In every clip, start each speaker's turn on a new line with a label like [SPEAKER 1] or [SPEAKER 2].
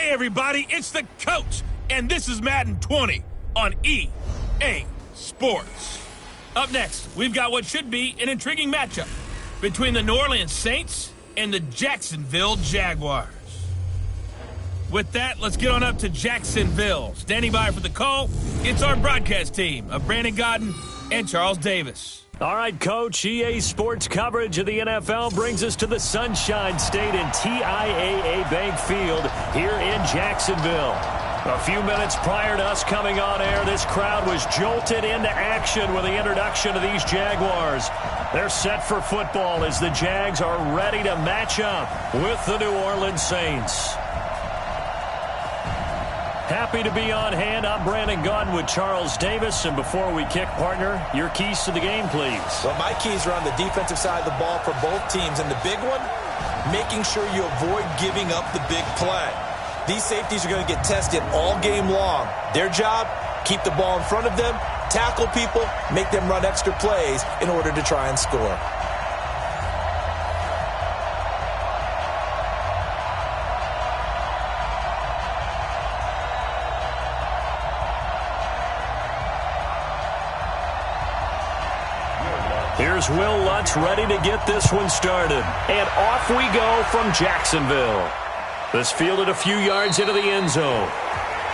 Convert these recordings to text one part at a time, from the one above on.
[SPEAKER 1] Hey everybody, it's the coach, and this is Madden 20 on EA Sports. Up next, we've got what should be an intriguing matchup between the New Orleans Saints and the Jacksonville Jaguars. With that, let's get on up to Jacksonville. Standing by for the call, it's our broadcast team of Brandon Godden and Charles Davis.
[SPEAKER 2] All right, Coach, EA Sports coverage of the NFL brings us to the Sunshine State in TIAA Bank Field here in Jacksonville. A few minutes prior to us coming on air, this crowd was jolted into action with the introduction of these Jaguars. They're set for football as the Jags are ready to match up with the New Orleans Saints. Happy to be on hand. I'm Brandon Godden with Charles Davis. And before we kick, partner, your keys to the game, please.
[SPEAKER 3] Well, my keys are on the defensive side of the ball for both teams. And the big one, making sure you avoid giving up the big play. These safeties are going to get tested all game long. Their job, keep the ball in front of them, tackle people, make them run extra plays in order to try and score.
[SPEAKER 2] Here's Will Lutz ready to get this one started. And off we go from Jacksonville. This fielded a few yards into the end zone.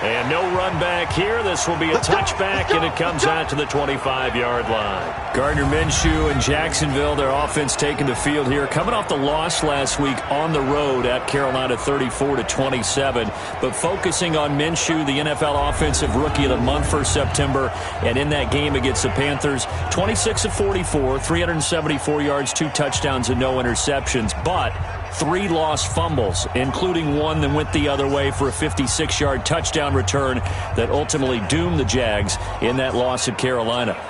[SPEAKER 2] And no run back here. This will be a touchback, and it comes out to the 25-yard line. Gardner Minshew and Jacksonville, their offense taking the field here. Coming off the loss last week on the road at Carolina 34-27. But focusing on Minshew, the NFL Offensive Rookie of the Month for September. And in that game against the Panthers, 26 of 44, 374 yards, 2 touchdowns, and no interceptions. But 3 lost fumbles, including one that went the other way for a 56-yard touchdown return that ultimately doomed the Jags in that loss at Carolina.
[SPEAKER 4] Here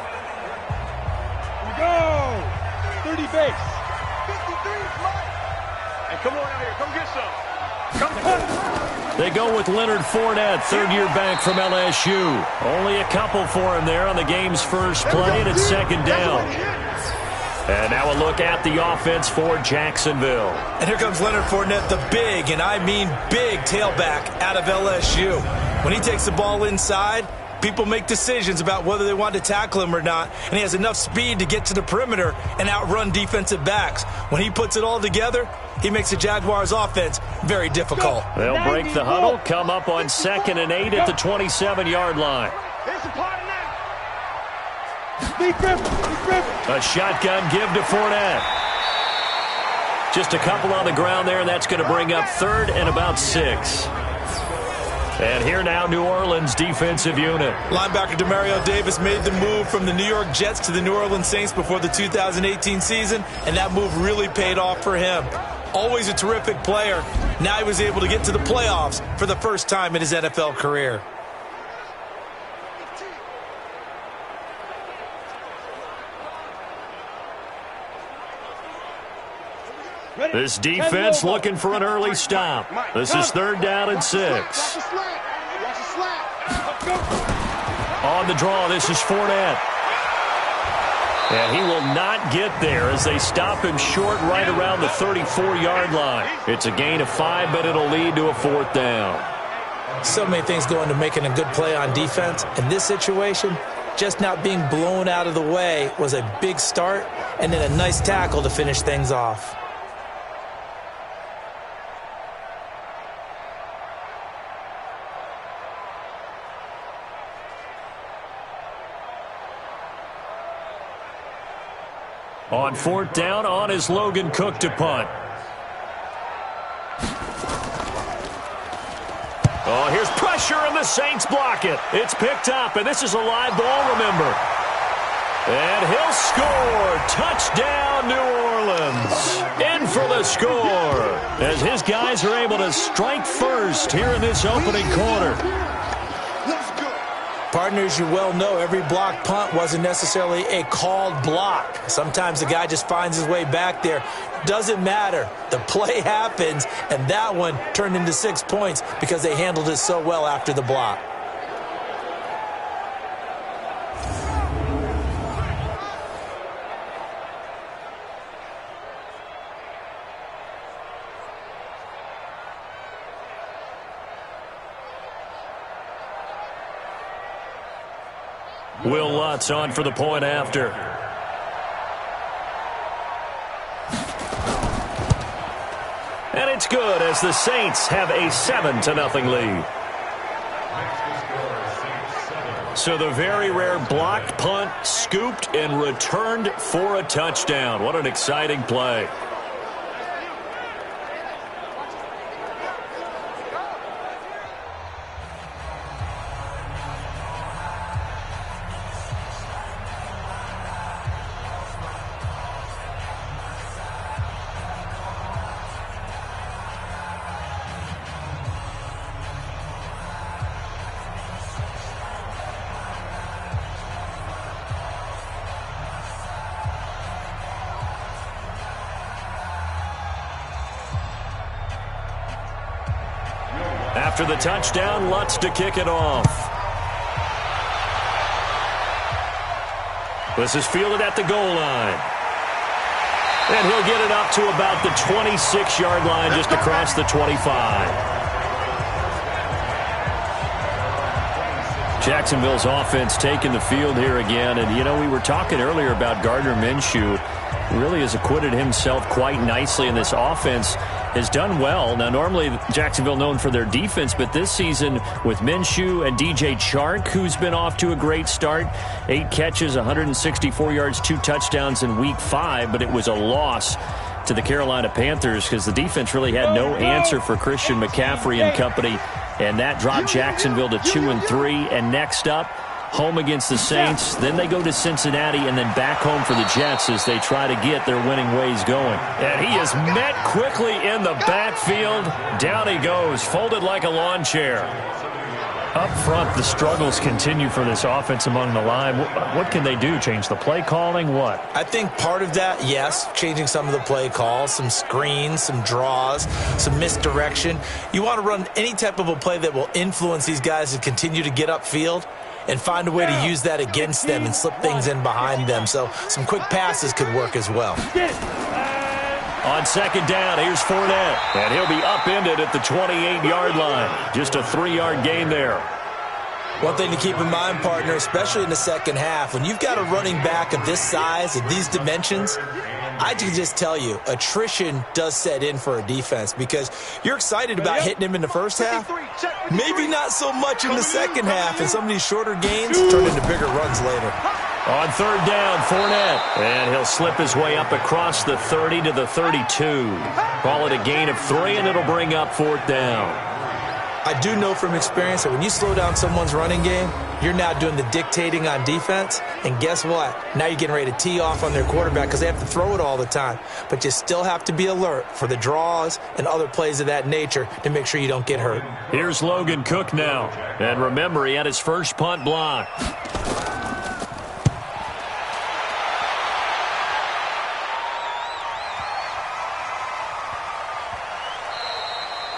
[SPEAKER 4] we go! 30 base. 53 flight. And come on out here. Come get some. Come.
[SPEAKER 2] They go with Leonard Fournette, third-year back from LSU. Only a couple for him there on the game's first play, and it's second down. And now a look at the offense for Jacksonville.
[SPEAKER 3] And here comes Leonard Fournette, the big, and I mean big, tailback out of LSU. When he takes the ball inside, people make decisions about whether they want to tackle him or not, and he has enough speed to get to the perimeter and outrun defensive backs. When he puts it all together, he makes the Jaguars' offense very difficult.
[SPEAKER 2] They'll break the huddle, come up on 2nd and 8 at the 27-yard line. A shotgun give to Fournette. Just a couple on the ground there, and that's going to bring up 3rd and about 6. And here now, New Orleans defensive unit.
[SPEAKER 3] Linebacker Demario Davis made the move from the New York Jets to the New Orleans Saints before the 2018 season, and that move really paid off for him. Always a terrific player. Now he was able to get to the playoffs for the first time in his NFL career.
[SPEAKER 2] This defense looking for an early stop. This is 3rd down and 6. On the draw, this is Fournette. And he will not get there as they stop him short right around the 34-yard line. It's a gain of 5, but it'll lead to a 4th down.
[SPEAKER 3] So many things go into making a good play on defense. In this situation, just not being blown out of the way was a big start, and then a nice tackle to finish things off.
[SPEAKER 2] On 4th down, on is Logan Cook to punt. Oh, here's pressure, and the Saints block it. It's picked up, and this is a live ball, remember. And he'll score. Touchdown, New Orleans. In for the score, as his guys are able to strike first here in this opening quarter.
[SPEAKER 3] Partners, you well know every block punt wasn't necessarily a called block. Sometimes the guy just finds his way back there. Doesn't matter. The play happens, and that one turned into 6 points because they handled it so well after the block.
[SPEAKER 2] Will Lutz on for the point after. And it's good as the Saints have a 7-0 lead. So the very rare blocked punt, scooped and returned for a touchdown. What an exciting play. After the touchdown, Lutz to kick it off. This is fielded at the goal line. And he'll get it up to about the 26-yard line, just across the 25. Jacksonville's offense taking the field here again. And, you know, we were talking earlier about Gardner Minshew. Really has acquitted himself quite nicely, and this offense has done well. Now, normally Jacksonville known for their defense, but this season with Minshew and DJ Chark, who's been off to a great start, 8 catches, 164 yards, 2 touchdowns in Week 5, but it was a loss to the Carolina Panthers because the defense really had no answer for Christian McCaffrey and company, and that dropped Jacksonville to 2-3. And next up, home against the Saints. Then they go to Cincinnati and then back home for the Jets as they try to get their winning ways going. And he is met quickly in the backfield. Down he goes, folded like a lawn chair. Up front, the struggles continue for this offense among the line. What can they do? Change the play calling? What?
[SPEAKER 3] I think part of that, yes, changing some of the play calls, some screens, some draws, some misdirection. You want to run any type of a play that will influence these guys to continue to get upfield and find a way to use that against them and slip things in behind them. So some quick passes could work as well.
[SPEAKER 2] On second down, here's Fournette. And he'll be upended at the 28-yard line. Just a 3-yard gain there.
[SPEAKER 3] One thing to keep in mind, partner, especially in the second half, when you've got a running back of this size, of these dimensions, I can just tell you, attrition does set in for a defense because you're excited about hitting him in the first half. Maybe not so much in the second half, and some of these shorter gains turn into bigger runs later.
[SPEAKER 2] On third down, Fournette. And he'll slip his way up across the 30 to the 32. Call it a gain of 3, and it'll bring up 4th down.
[SPEAKER 3] I do know from experience that when you slow down someone's running game, you're now doing the dictating on defense. And guess what? Now you're getting ready to tee off on their quarterback because they have to throw it all the time. But you still have to be alert for the draws and other plays of that nature to make sure you don't get hurt.
[SPEAKER 2] Here's Logan Cook now. And remember, he had his first punt block.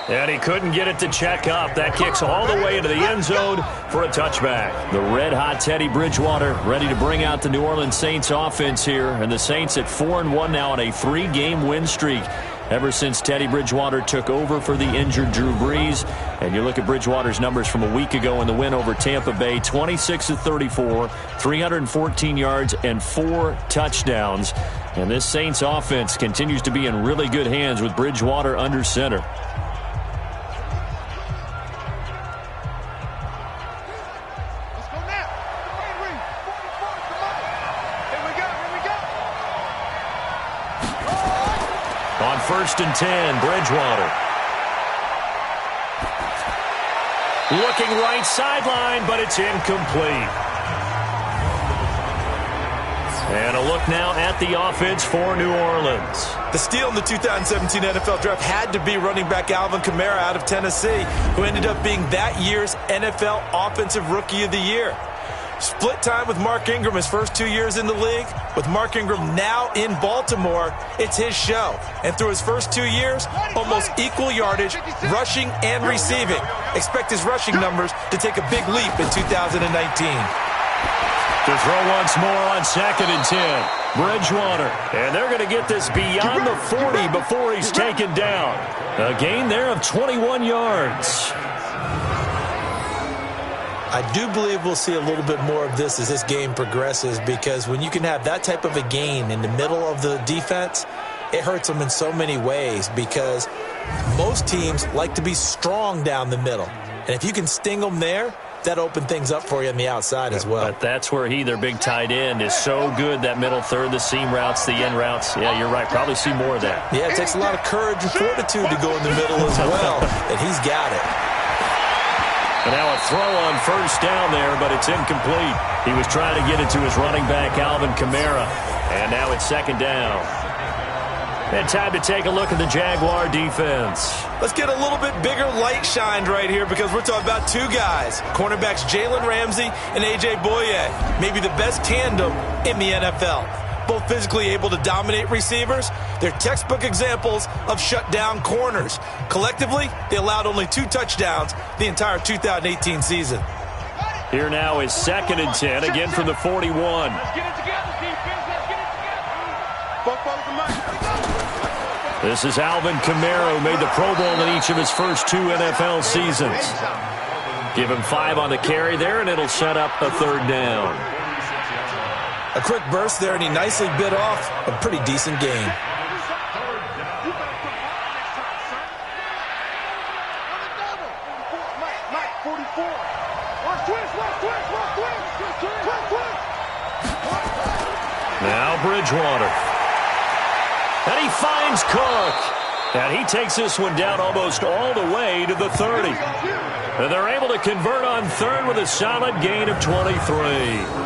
[SPEAKER 2] And he couldn't get it to check up. That kicks all the way into the end zone for a touchback. The red-hot Teddy Bridgewater ready to bring out the New Orleans Saints offense here. And the Saints at 4-1 now on a 3-game win streak ever since Teddy Bridgewater took over for the injured Drew Brees. And you look at Bridgewater's numbers from a week ago in the win over Tampa Bay, 26-34, 314 yards, and 4 touchdowns. And this Saints offense continues to be in really good hands with Bridgewater under center. First and 10, Bridgewater. Looking right sideline, but it's incomplete. And a look now at the offense for New Orleans.
[SPEAKER 3] The steal in the 2017 NFL Draft had to be running back Alvin Camaro out of Tennessee, who ended up being that year's NFL Offensive Rookie of the Year. Split time with Mark Ingram his first 2 years in the league. With Mark Ingram now in Baltimore, it's his show. And through his first 2 years, almost equal yardage, rushing and receiving. Expect his rushing numbers to take a big leap in 2019.
[SPEAKER 2] To throw once more on second and 10. Bridgewater. And they're going to get this beyond the 40 before he's taken down. A gain there of 21 yards.
[SPEAKER 3] I do believe we'll see a little bit more of this as this game progresses, because when you can have that type of a gain in the middle of the defense, it hurts them in so many ways, because most teams like to be strong down the middle. And if you can sting them there, that open things up for you on the outside as well.
[SPEAKER 2] But that's where their big tight end, is so good, that middle third, the seam routes, the end routes. Yeah, you're right. Probably see more of that.
[SPEAKER 3] Yeah, it takes a lot of courage and fortitude to go in the middle as well, and he's got it.
[SPEAKER 2] And now a throw on first down there, but it's incomplete. He was trying to get it to his running back, Alvin Camaro. And now it's second down. And time to take a look at the Jaguar defense.
[SPEAKER 3] Let's get a little bit bigger light shined right here, because we're talking about two guys. Cornerbacks Jalen Ramsey and A.J. Boye. Maybe the best tandem in the NFL. Both physically able to dominate receivers. They're textbook examples of shutdown corners. Collectively, they allowed only 2 touchdowns the entire 2018 season.
[SPEAKER 2] Here now is 2nd and 10, again from the 41.
[SPEAKER 4] Let's get it together, defense. Let's get it together. Both the money.
[SPEAKER 2] This is Alvin Camaro, made the Pro Bowl in each of his first 2 NFL seasons. Give him 5 on the carry there, and it'll set up a 3rd down.
[SPEAKER 3] A quick burst there, and he nicely bit off a pretty decent gain.
[SPEAKER 2] Now Bridgewater. And he finds Cook. And he takes this one down almost all the way to the 30. And they're able to convert on 3rd with a solid gain of 23.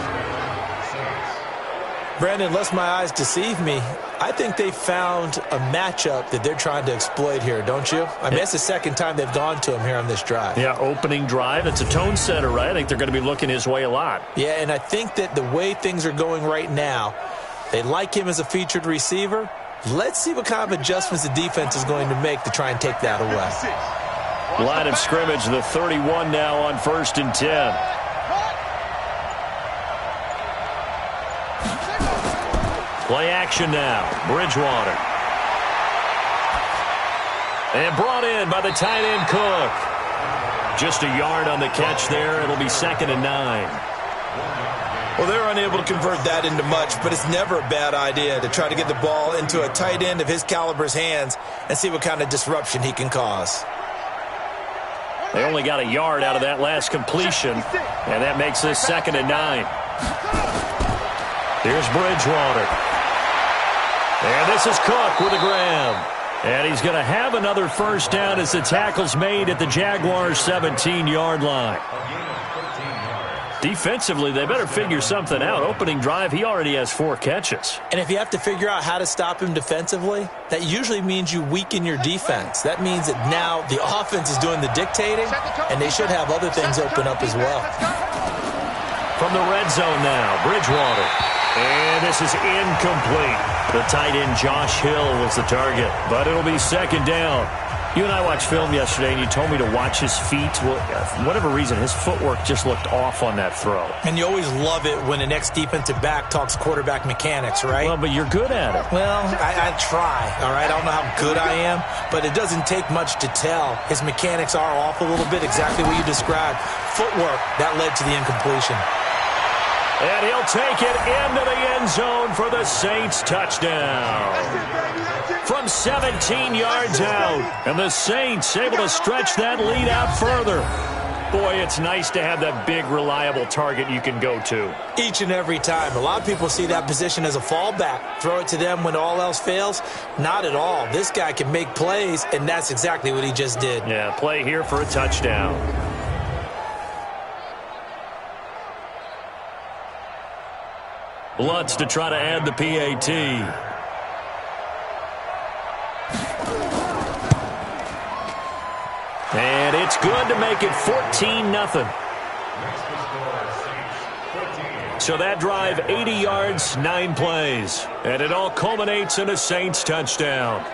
[SPEAKER 3] Brandon, unless my eyes deceive me, I think they found a matchup that they're trying to exploit here, don't you? I mean, it's the 2nd time they've gone to him here on this drive.
[SPEAKER 2] Yeah, opening drive. It's a tone setter, right? I think they're going to be looking his way a lot.
[SPEAKER 3] Yeah, and I think that the way things are going right now, they like him as a featured receiver. Let's see what kind of adjustments the defense is going to make to try and take that away.
[SPEAKER 2] Line of scrimmage, the 31 now on 1st and 10. Play action now. Bridgewater. And brought in by the tight end Cook. Just a yard on the catch there. It'll be 2nd and 9.
[SPEAKER 3] Well, they're unable to convert that into much, but it's never a bad idea to try to get the ball into a tight end of his caliber's hands and see what kind of disruption he can cause.
[SPEAKER 2] They only got a yard out of that last completion, and that makes this 2nd and 9. Here's Bridgewater. And this is Cook with a grab. And he's going to have another first down as the tackle's made at the Jaguars' 17-yard line. Defensively, they better figure something out. Opening drive, he already has 4 catches.
[SPEAKER 3] And if you have to figure out how to stop him defensively, that usually means you weaken your defense. That means that now the offense is doing the dictating, and they should have other things open up as well.
[SPEAKER 2] From the red zone now, Bridgewater. And this is incomplete. The tight end Josh Hill was the target, but it'll be 2nd down. You and I watched film yesterday, and you told me to watch his feet. Well, for whatever reason, his footwork just looked off on that throw.
[SPEAKER 3] And you always love it when an ex-defensive back talks quarterback mechanics, right?
[SPEAKER 2] Well, but you're good at it.
[SPEAKER 3] Well, I try, all right? I don't know how good I am, but it doesn't take much to tell. His mechanics are off a little bit, exactly what you described. Footwork, that led to the incompletion.
[SPEAKER 2] And he'll take it into the end zone for the Saints touchdown. From 17 yards out. And the Saints able to stretch that lead out further. Boy, it's nice to have that big, reliable target you can go to.
[SPEAKER 3] Each and every time. A lot of people see that position as a fallback. Throw it to them when all else fails. Not at all. This guy can make plays, and that's exactly what he just did.
[SPEAKER 2] Yeah, play here for a touchdown. Lutz to try to add the PAT. And it's good to make it 14-0. So that drive, 80 yards, 9 plays. And it all culminates in a Saints touchdown.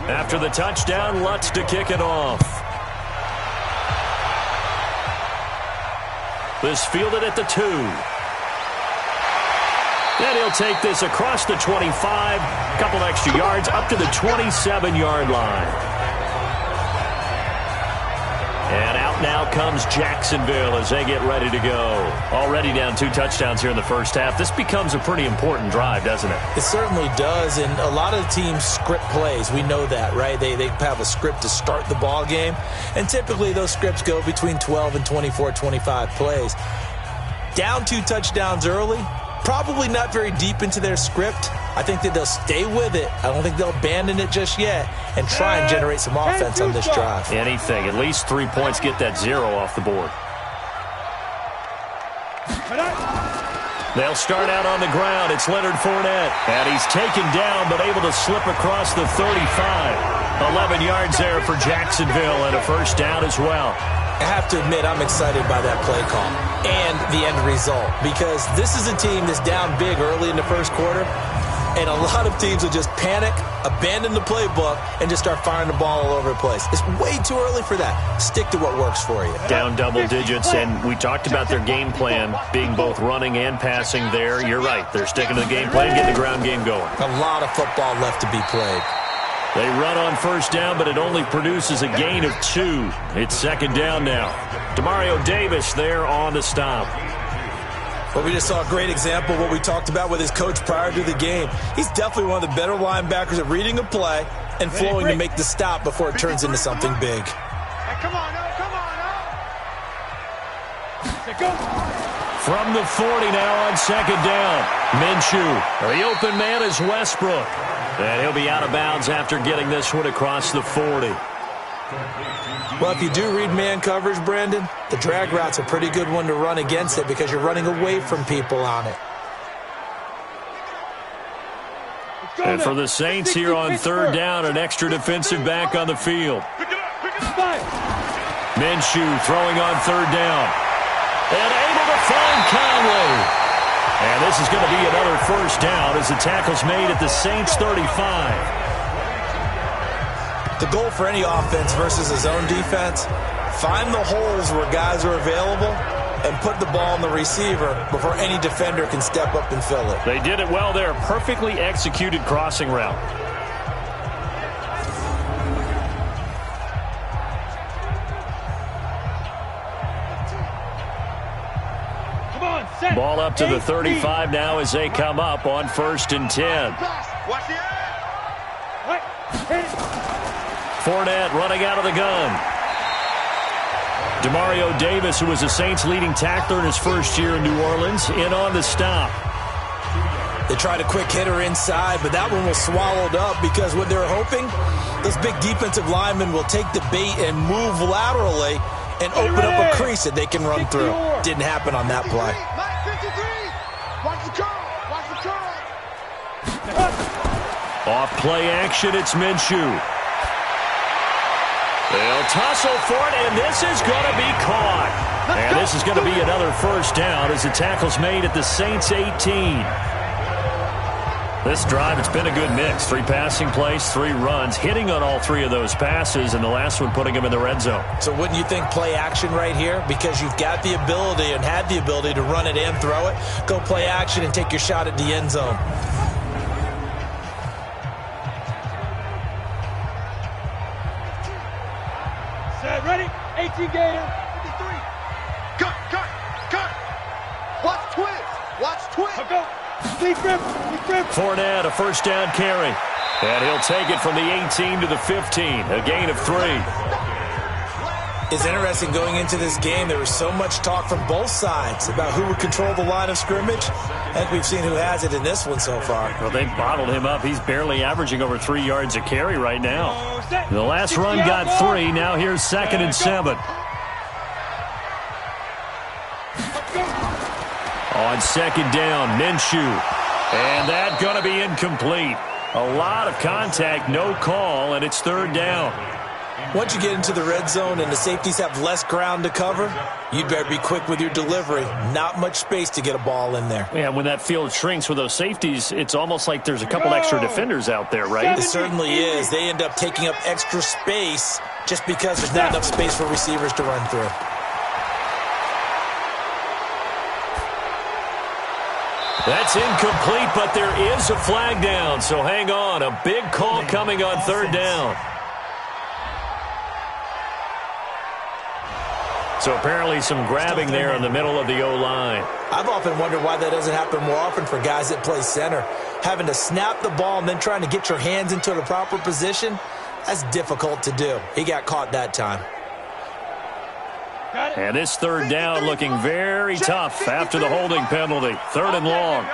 [SPEAKER 2] After the touchdown, Lutz to kick it off. This fielded at the 2. And he'll take this across the 25, a couple extra yards up to the 27-yard line. And out now comes Jacksonville as they get ready to go. Already down 2 touchdowns here in the first half. This becomes a pretty important drive, doesn't it?
[SPEAKER 3] It certainly does, and a lot of teams script plays. We know that, right? They have a script to start the ball game, and typically those scripts go between 12 and 24, 25 plays. Down 2 touchdowns early, probably not very deep into their script. I think that they'll stay with it. I don't think they'll abandon it just yet and try and generate some offense on this drive.
[SPEAKER 2] Anything. At least 3 points, get that 0 off the board. They'll start out on the ground. It's Leonard Fournette. And he's taken down but able to slip across the 35. 11 yards there for Jacksonville and a first down as well.
[SPEAKER 3] I have to admit, I'm excited by that play call and the end result because this is a team that's down big early in the first quarter, and a lot of teams will just panic, abandon the playbook, and just start firing the ball all over the place. It's way too early for that. Stick to what works for you.
[SPEAKER 2] Down double digits, and we talked about their game plan being both running and passing there. You're right. They're sticking to the game plan, getting the ground game going.
[SPEAKER 3] A lot of football left to be played.
[SPEAKER 2] They run on first down, but it only produces a gain of 2. It's second down now. Demario Davis there on the stop.
[SPEAKER 3] Well, we just saw a great example of what we talked about with his coach prior to the game. He's definitely one of the better linebackers at reading a play and flowing to make the stop before it turns into something big.
[SPEAKER 4] Hey, come on, come on, Go.
[SPEAKER 2] From the 40 now on second down. Minshew. The open man is Westbrook. And he'll be out of bounds after getting this one across the 40.
[SPEAKER 3] Well, if you do read man coverage, Brandon, the drag route's a pretty good one to run against it because you're running away from people on it.
[SPEAKER 2] And for the Saints here on third down, an extra defensive back on the field. Minshew throwing on third down. And able to find Conley. And this is going to be another first down as the tackle's made at the Saints 35.
[SPEAKER 3] The goal for any offense versus his own defense, find the holes where guys are available and put the ball on the receiver before any defender can step up and fill it.
[SPEAKER 2] They did it well there. Perfectly executed crossing route. Ball up to the 35 now as they come up on 1st and 10. Fournette running out of the gun. Demario Davis, who was the Saints' leading tackler in his first year in New Orleans, in on the stop.
[SPEAKER 3] They tried a quick hitter inside, but that one was swallowed up because what they're hoping, those big defensive linemen will take the bait and move laterally and open up a crease that they can run through. Didn't happen on that play.
[SPEAKER 2] Off play action, it's Minshew. They'll tussle for it, and this is going to be caught. And this is going to be another first down as the tackle's made at the Saints 18. This drive, it's been a good mix. 3 passing plays, 3 runs, hitting on all 3 of those passes, and the last one putting him in the red zone.
[SPEAKER 3] So wouldn't you think play action right here? Because you've got the ability and had the ability to run it and throw it. Go play action and take your shot at the end zone.
[SPEAKER 4] Set, ready? 18 gainer. 53. Cut. Watch twist. Go.
[SPEAKER 2] Fournette, a first down carry. And he'll take it from the 18 to the 15. A gain of 3.
[SPEAKER 3] It's interesting going into this game. There was so much talk from both sides about who would control the line of scrimmage. I think we've seen who has it in this one so far.
[SPEAKER 2] Well, they've bottled him up. He's barely averaging over 3 yards a carry right now. The last run got 3. Now here's 2nd and 7. On second down, Minshew. And that's going to be incomplete. A lot of contact, no call, and it's third down.
[SPEAKER 3] Once you get into the red zone and the safeties have less ground to cover, you'd better be quick with your delivery. Not much space to get a ball in there.
[SPEAKER 2] Yeah, when that field shrinks with those safeties, it's almost like there's a couple extra defenders out there, right?
[SPEAKER 3] It certainly is. They end up taking up extra space just because there's not enough space for receivers to run through.
[SPEAKER 2] That's incomplete, but there is a flag down, so hang on. A big call coming on third down. So apparently some grabbing there in the middle of the O-line.
[SPEAKER 3] I've often wondered why that doesn't happen more often for guys that play center. Having to snap the ball and then trying to get your hands into the proper position, that's difficult to do. He got caught that time.
[SPEAKER 2] And this third down looking very tough after the holding penalty. Third and long.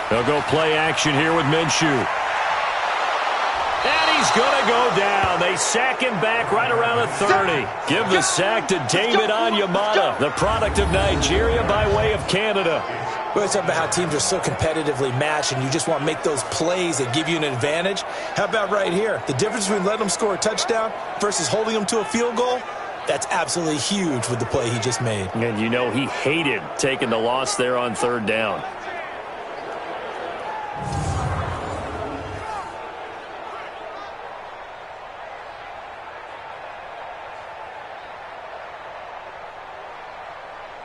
[SPEAKER 2] They'll go play action here with Minshew. And he's going to go down. They sack him back right around the 30. Give the sack to David Onyemata, the product of Nigeria by way of Canada.
[SPEAKER 3] We always talk about how teams are so competitively matched and you just want to make those plays that give you an advantage. How about right here? The difference between letting them score a touchdown versus holding them to a field goal, that's absolutely huge with the play he just made.
[SPEAKER 2] And you know he hated taking the loss there on third down.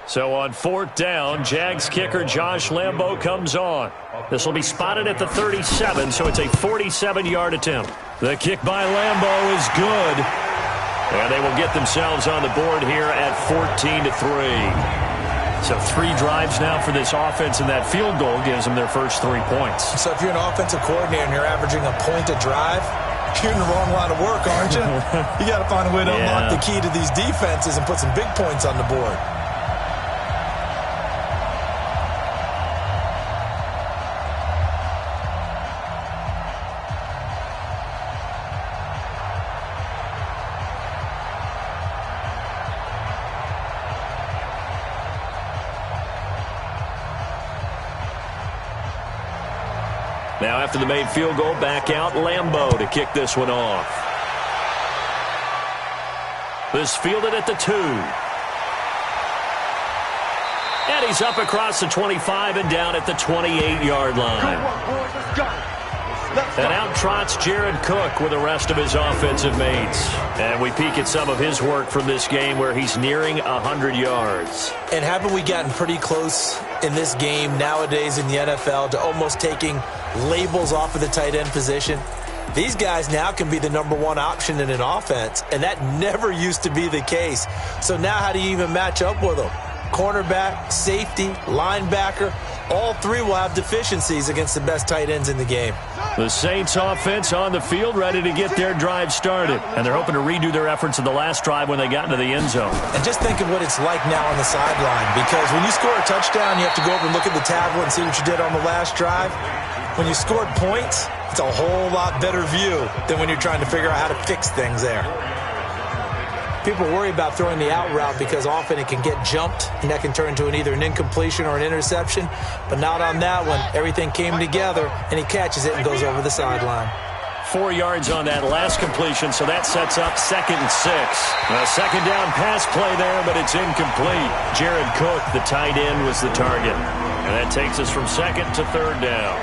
[SPEAKER 2] So on fourth down, Jags kicker Josh Lambo comes on. This will be spotted at the 37, so it's a 47-yard attempt. The kick by Lambo is good. And they will get themselves on the board here at 14-3. So 3 drives now for this offense, and that field goal gives them their first 3 points.
[SPEAKER 3] So if you're an offensive coordinator and you're averaging a point a drive, you're in the wrong line of work, aren't you? You got to find a way to unlock the key to these defenses and put some big points on the board.
[SPEAKER 2] Now after the made field goal, back out Lambo to kick this one off. This fielded at the 2. And he's up across the 25 and down at the 28-yard line. And out trots Jared Cook with the rest of his offensive mates. And we peek at some of his work from this game where he's nearing 100 yards.
[SPEAKER 3] And haven't we gotten pretty close in this game nowadays in the NFL to almost taking labels off of the tight end position? These guys now can be the #1 option in an offense, and that never used to be the case. So now how do you even match up with them? Cornerback, safety, linebacker, all 3 will have deficiencies against the best tight ends in the game.
[SPEAKER 2] The Saints offense on the field ready to get their drive started. And they're hoping to redo their efforts in the last drive when they got into the end zone.
[SPEAKER 3] And just think of what it's like now on the sideline, because when you score a touchdown, you have to go over and look at the tablet and see what you did on the last drive. When you scored points, it's a whole lot better view than when you're trying to figure out how to fix things there. People worry about throwing the out route because often it can get jumped, and that can turn into either an incompletion or an interception. But not on that one. Everything came together, and he catches it and goes over the sideline.
[SPEAKER 2] 4 yards on that last completion, so that sets up 2nd and 6. A second down pass play there, but it's incomplete. Jared Cook, the tight end, was the target. And that takes us from 2nd to 3rd down.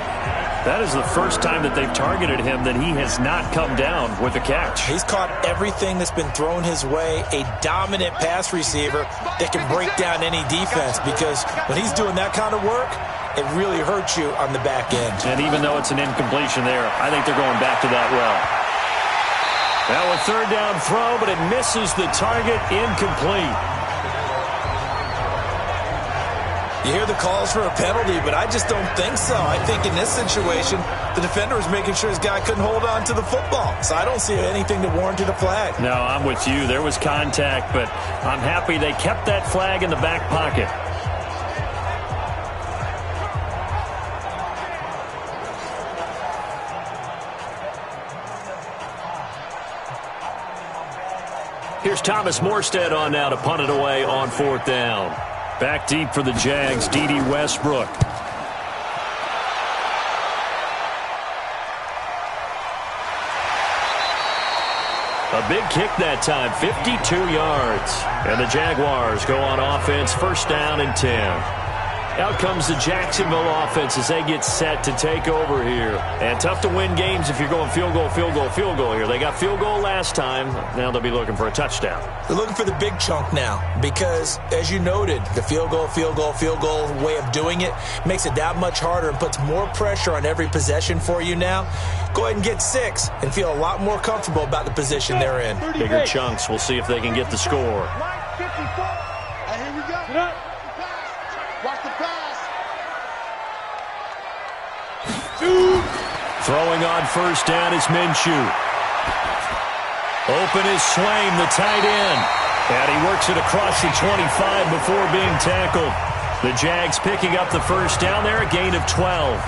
[SPEAKER 2] That is the first time that they've targeted him that he has not come down with a catch.
[SPEAKER 3] He's caught everything that's been thrown his way, a dominant pass receiver that can break down any defense, because when he's doing that kind of work, it really hurts you on the back end.
[SPEAKER 2] And even though it's an incompletion there, I think they're going back to that well. Now a 3rd down throw, but it misses the target, incomplete.
[SPEAKER 3] You hear the calls for a penalty, but I just don't think so. I think in this situation, the defender was making sure his guy couldn't hold on to the football. So I don't see anything to warrant a flag.
[SPEAKER 2] No, I'm with you. There was contact, but I'm happy they kept that flag in the back pocket. Here's Thomas Morstead on now to punt it away on 4th down. Back deep for the Jags, D.D. Westbrook. A big kick that time, 52 yards. And the Jaguars go on offense, first down and 10. Out comes the Jacksonville offense as they get set to take over here. And tough to win games if you're going field goal, field goal, field goal here. They got field goal last time. Now they'll be looking for a touchdown.
[SPEAKER 3] They're looking for the big chunk now because, as you noted, the field goal way of doing it makes it that much harder and puts more pressure on every possession for you now. Go ahead and get 6 and feel a lot more comfortable about the position they're in.
[SPEAKER 2] Bigger chunks. We'll see if they can get the score.
[SPEAKER 4] Here we go. Watch the pass.
[SPEAKER 2] Throwing on first down is Minshew. Open is Swain, the tight end. And he works it across the 25 before being tackled. The Jags picking up the first down there, a gain of 12.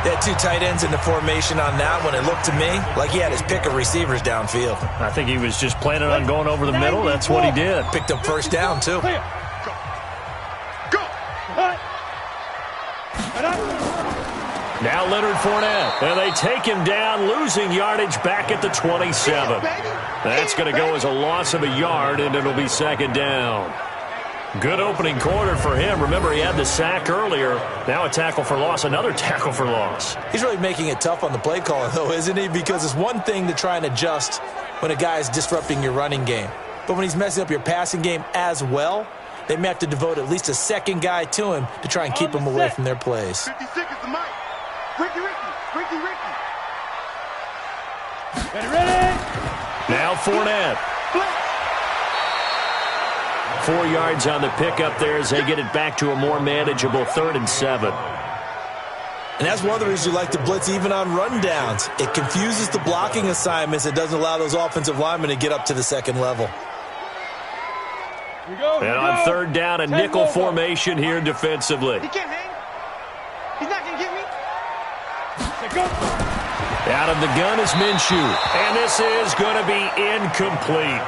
[SPEAKER 3] They had 2 tight ends in the formation on that one. It looked to me like he had his pick of receivers downfield.
[SPEAKER 2] I think he was just planning on going over the middle. That's what he did.
[SPEAKER 3] Picked up first down, too.
[SPEAKER 2] Now Leonard Fournette, and they take him down, losing yardage back at the 27. That's going to go as a loss of a yard, and it'll be second down. Good opening quarter for him. Remember, he had the sack earlier. Now a tackle for loss, another tackle for loss.
[SPEAKER 3] He's really making it tough on the play caller, though, isn't he? Because it's one thing to try and adjust when a guy is disrupting your running game. But when he's messing up your passing game as well, they may have to devote at least a second guy to him to try and keep him away from their plays.
[SPEAKER 4] 56 is the mic. Ricky. Ready?
[SPEAKER 2] Now Fournette. 4 yards on the pickup there as they get it back to a more manageable 3rd and 7.
[SPEAKER 3] And that's one of the reasons you like to blitz even on rundowns. It confuses the blocking assignments. It doesn't allow those offensive linemen to get up to the second level.
[SPEAKER 2] And on 3rd down, a nickel formation here defensively.
[SPEAKER 4] He can't hang. He's not going to get me.
[SPEAKER 2] Out of the gun is Minshew. And this is going to be incomplete.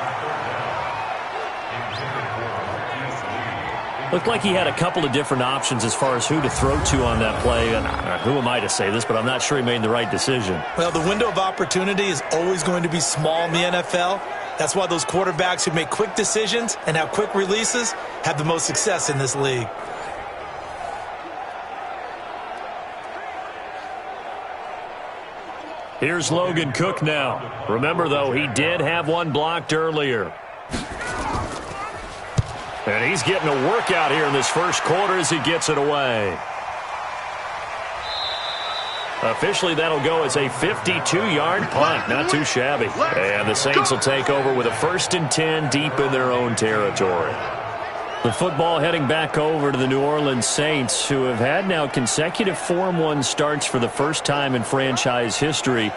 [SPEAKER 2] Looked like he had a couple of different options as far as who to throw to on that play. And who am I to say this, but I'm not sure he made the right decision.
[SPEAKER 3] Well, the window of opportunity is always going to be small in the NFL. That's why those quarterbacks who make quick decisions and have quick releases have the most success in this league.
[SPEAKER 2] Here's Logan Cook now. Remember, though, he did have one blocked earlier. And he's getting a workout here in this first quarter as he gets it away. Officially, that'll go as a 52-yard punt. Not too shabby. And the Saints will take over with a 1st and 10 deep in their own territory. The football heading back over to the New Orleans Saints, who have had now consecutive 4-1 starts for the first time in franchise history.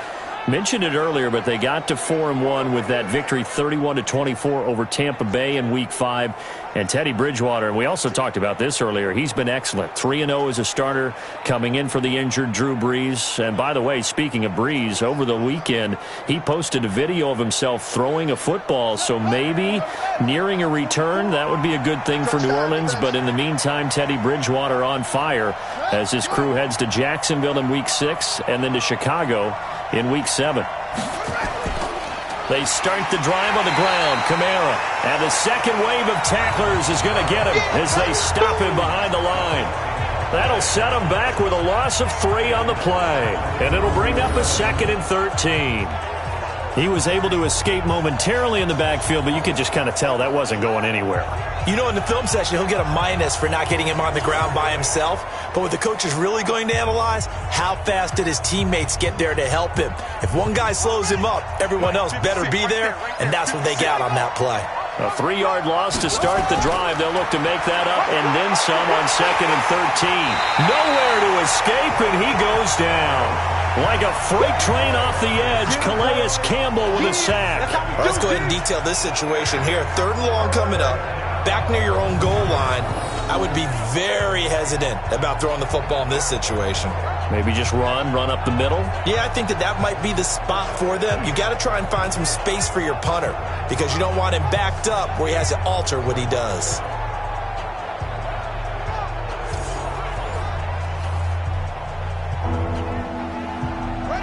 [SPEAKER 2] Mentioned it earlier, but they got to 4-1 with that victory 31-24 over Tampa Bay in Week 5. And Teddy Bridgewater, and we also talked about this earlier, he's been excellent. 3-0 as a starter, coming in for the injured Drew Brees. And by the way, speaking of Brees, over the weekend, he posted a video of himself throwing a football. So maybe nearing a return, that would be a good thing for New Orleans. But in the meantime, Teddy Bridgewater on fire as his crew heads to Jacksonville in Week 6 and then to Chicago in Week 7. They start the drive on the ground. Camaro. And the second wave of tacklers is going to get him as they stop him behind the line. That'll set him back with a loss of 3 on the play. And it'll bring up a 2nd and 13. He was able to escape momentarily in the backfield, but you could just kind of tell that wasn't going anywhere.
[SPEAKER 3] You know, in the film session, he'll get a minus for not getting him on the ground by himself. But what the coach is really going to analyze, how fast did his teammates get there to help him? If one guy slows him up, everyone else better be there, and that's what they got on that play.
[SPEAKER 2] A 3-yard loss to start the drive. They'll look to make that up and then some on 2nd and 13. Nowhere to escape, and he goes down. Like a freight train off the edge, Calais Campbell with a sack.
[SPEAKER 3] Let's go ahead and detail this situation here. 3rd and long coming up, back near your own goal line. I would be very hesitant about throwing the football in this situation.
[SPEAKER 2] Maybe just run up the middle?
[SPEAKER 3] Yeah, I think that might be the spot for them. You got to try and find some space for your punter because you don't want him backed up where he has to alter what he does.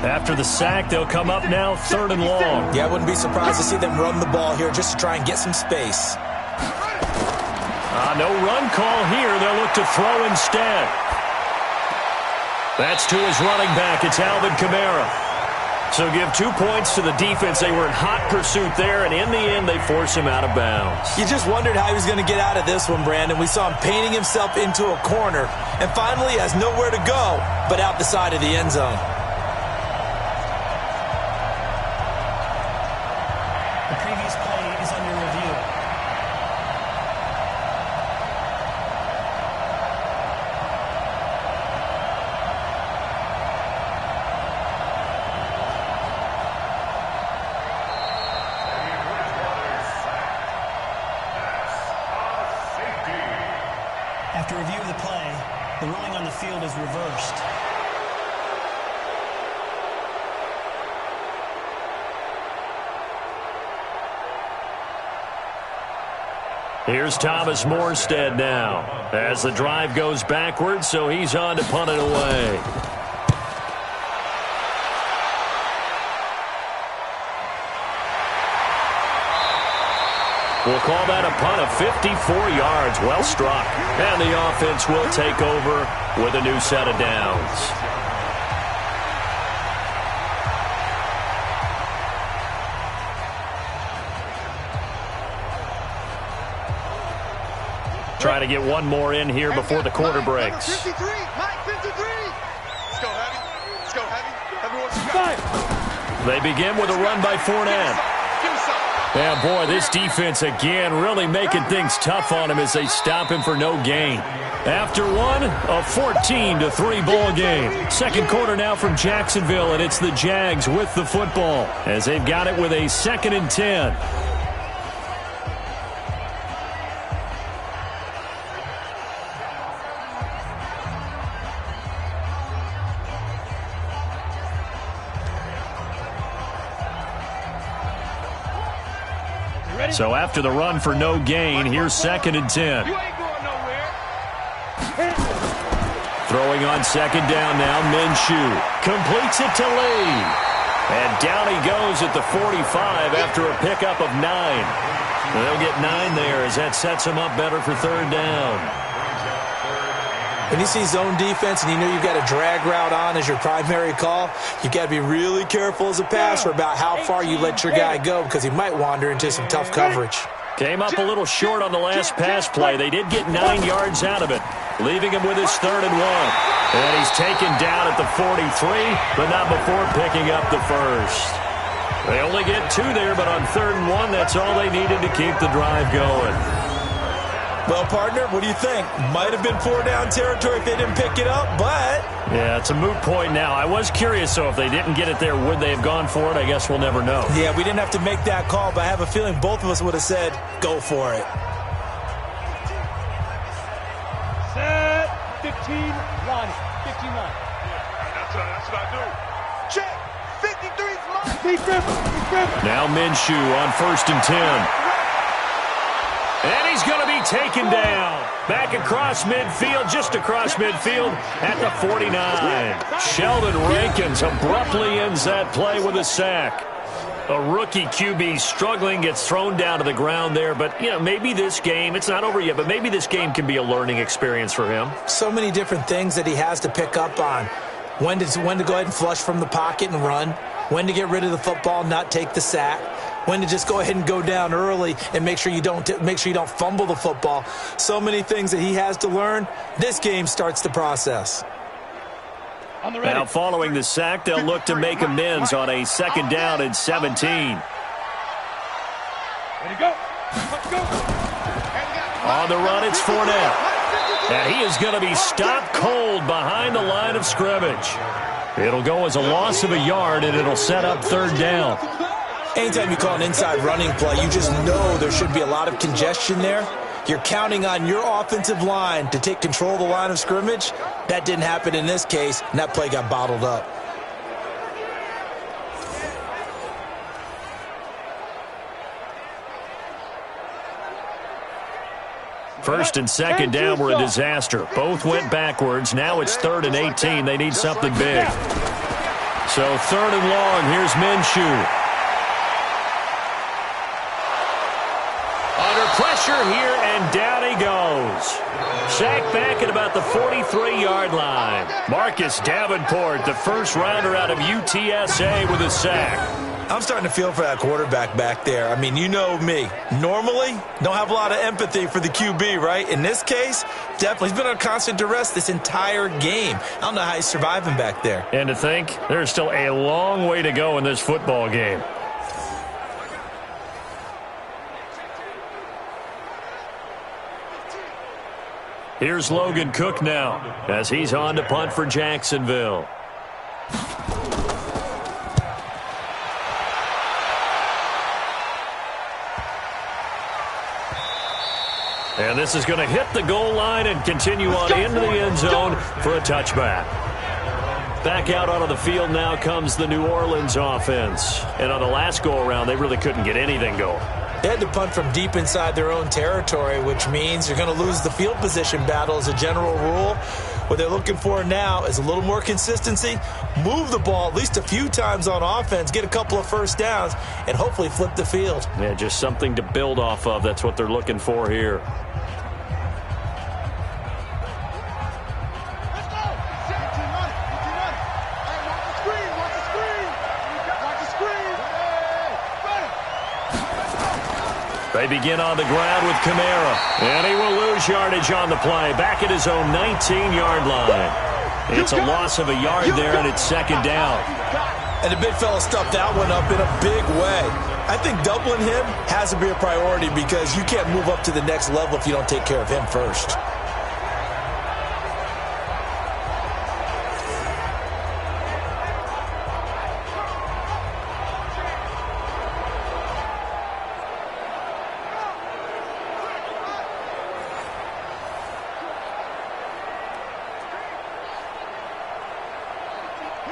[SPEAKER 2] After the sack, they'll come up now 3rd and long.
[SPEAKER 3] Yeah, I wouldn't be surprised to see them run the ball here just to try and get some space.
[SPEAKER 2] No run call here. They'll look to throw instead. That's to his running back. It's Alvin Camaro. So give 2 points to the defense. They were in hot pursuit there, and in the end, they force him out of bounds.
[SPEAKER 3] You just wondered how he was going to get out of this one, Brandon. We saw him painting himself into a corner, and finally has nowhere to go but out the side of the end zone.
[SPEAKER 5] The previous play is under review. After review of the play, the ruling on the field is reversed.
[SPEAKER 2] Here's Thomas Morstead now as the drive goes backwards, so he's on to punt it away. We'll call that a punt of 54 yards. Well struck. And the offense will take over with a new set of downs. Trying to get one more in here before the quarter breaks.
[SPEAKER 4] 53, Mike 53. Let's go heavy. Let's go heavy. Everyone's got it.
[SPEAKER 2] They begin with a run by Fournette.
[SPEAKER 4] Give me some.
[SPEAKER 2] Yeah, boy, this defense again really making things tough on him as they stop him for no gain. After one, a 14-3 ball game. Second quarter now from Jacksonville, and it's the Jags with the football as they've got it with a 2nd and 10. So after the run for no gain, here's 2nd and 10.
[SPEAKER 4] You ain't going nowhere.
[SPEAKER 2] Throwing on 2nd down now, Minshew completes it to Lee. And down he goes at the 45 after a pickup of 9. They'll get 9 there as that sets him up better for 3rd down.
[SPEAKER 3] When you see zone defense and you know you've got a drag route on as your primary call, you've got to be really careful as a passer about how far you let your guy go because he might wander into some tough coverage.
[SPEAKER 2] Came up a little short on the last pass play. They did get 9 yards out of it, leaving him with his 3rd and 1. And he's taken down at the 43, but not before picking up the first. They only get 2 there, but on 3rd and 1, that's all they needed to keep the drive going.
[SPEAKER 3] Well, partner, what do you think? Might have been 4-down territory if they didn't pick it up, but...
[SPEAKER 2] Yeah, it's a moot point now. I was curious, so if they didn't get it there, would they have gone for it? I guess we'll never know.
[SPEAKER 3] Yeah, we didn't have to make that call, but I have a feeling both of us would have said, go for it.
[SPEAKER 4] Set. 15 line. 15 line. That's what I do. Check. 53's mine.
[SPEAKER 2] Now Minshew on 1st and 10. And he's going to be taken down. Back across midfield, just across midfield at the 49. Sheldon Rankins abruptly ends that play with a sack. A rookie QB struggling, gets thrown down to the ground there. But, you know, maybe this game, it's not over yet, but maybe this game can be a learning experience for him.
[SPEAKER 3] So many different things that he has to pick up on. When to go ahead and flush from the pocket and run. When to get rid of the football, not take the sack. When to just go ahead and go down early and make sure you don't fumble the football. So many things that he has to learn. This game starts the process.
[SPEAKER 2] Now following the sack, they'll look to make amends on a 2nd down and 17.
[SPEAKER 4] Ready to go. Go.
[SPEAKER 2] On the run, it's Fournette. And he is going to be stopped cold behind the line of scrimmage. It'll go as a loss of a yard, and it'll set up 3rd down.
[SPEAKER 3] Anytime you call an inside running play, you just know there should be a lot of congestion there. You're counting on your offensive line to take control of the line of scrimmage. That didn't happen in this case, and that play got bottled up.
[SPEAKER 2] First and 2nd down were a disaster. Both went backwards. Now it's 3rd and 18. They need something big. So 3rd and long. Here's Minshew. Under pressure here, and down he goes. Sacked back at about the 43-yard line. Marcus Davenport, the first rounder out of UTSA, with a sack.
[SPEAKER 3] I'm starting to feel for that quarterback back there. I mean, you know me. Normally, don't have a lot of empathy for the QB, right? In this case, definitely. He's been on constant duress this entire game. I don't know how he's surviving back there.
[SPEAKER 2] And to think, there's still a long way to go in this football game. Here's Logan Cook now, as he's on to punt for Jacksonville. And this is going to hit the goal line and continue on into the end zone for a touchback. Back out onto the field now comes the New Orleans offense. And on the last go-around, they really couldn't get anything going.
[SPEAKER 3] They had to punt from deep inside their own territory, which means you're going to lose the field position battle as a general rule. What they're looking for now is a little more consistency, move the ball at least a few times on offense, get a couple of first downs, and hopefully flip the field.
[SPEAKER 2] Yeah, just something to build off of. That's what they're looking for here. They begin on the ground with Camaro. And he will lose yardage on the play. Back at his own 19-yard line. It's a loss of a yard there, and it's 2nd down.
[SPEAKER 3] And the big fella stuffed that one up in a big way. I think doubling him has to be a priority because you can't move up to the next level if you don't take care of him first.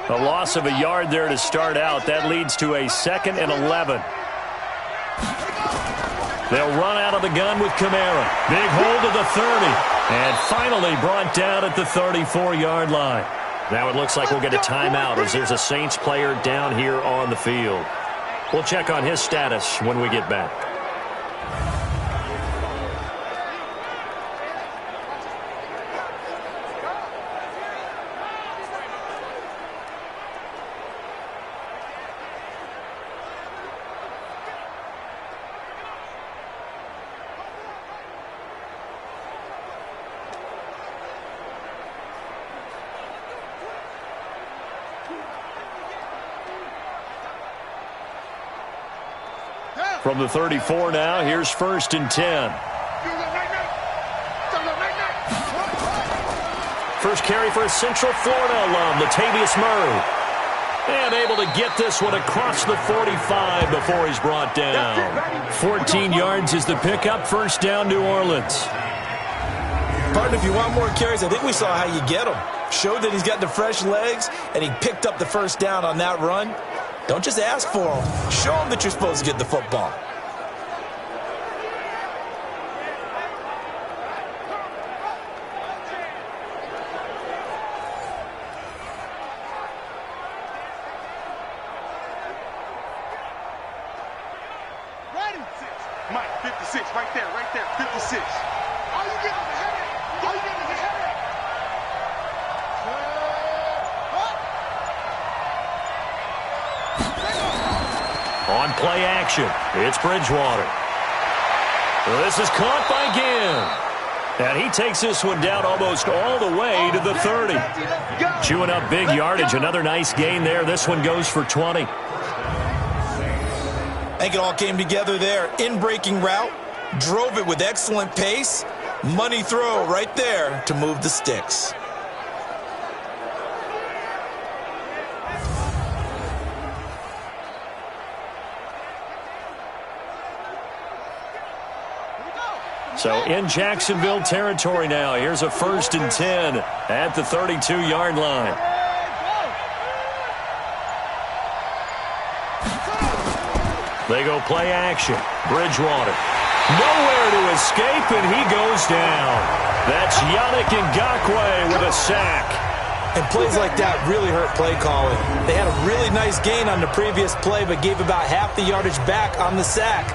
[SPEAKER 2] A loss of a yard there to start out. That leads to a 2nd and 11. They'll run out of the gun with Camaro. Big hold of the 30. And finally brought down at the 34-yard line. Now it looks like we'll get a timeout as there's a Saints player down here on the field. We'll check on his status when we get back. From the 34 now, here's 1st and 10. First carry for a Central Florida alum, Latavius Murray. And able to get this one across the 45 before he's brought down. 14 yards is the pickup. 1st down, New Orleans.
[SPEAKER 3] Partner, if you want more carries, I think we saw how you get them. Showed that he's got the fresh legs, and he picked up the 1st down on that run. Don't just ask for them. Show them that you're supposed to get the football.
[SPEAKER 4] Mike, 56, right there, 56. Are you getting the head? Are you getting the head?
[SPEAKER 2] On play action, it's Bridgewater. This is caught by Ginn. And he takes this one down almost all the way to the 30. Chewing up big yardage, another nice gain there. This one goes for 20.
[SPEAKER 3] I think it all came together there. In-breaking route, drove it with excellent pace. Money throw right there to move the sticks.
[SPEAKER 2] So in Jacksonville territory now. Here's a 1st and 10 at the 32-yard line. They go play action. Bridgewater. Nowhere to escape, and he goes down. That's Yannick Ngakoue with a sack.
[SPEAKER 3] And plays like that really hurt play calling. They had a really nice gain on the previous play, but gave about half the yardage back on the sack.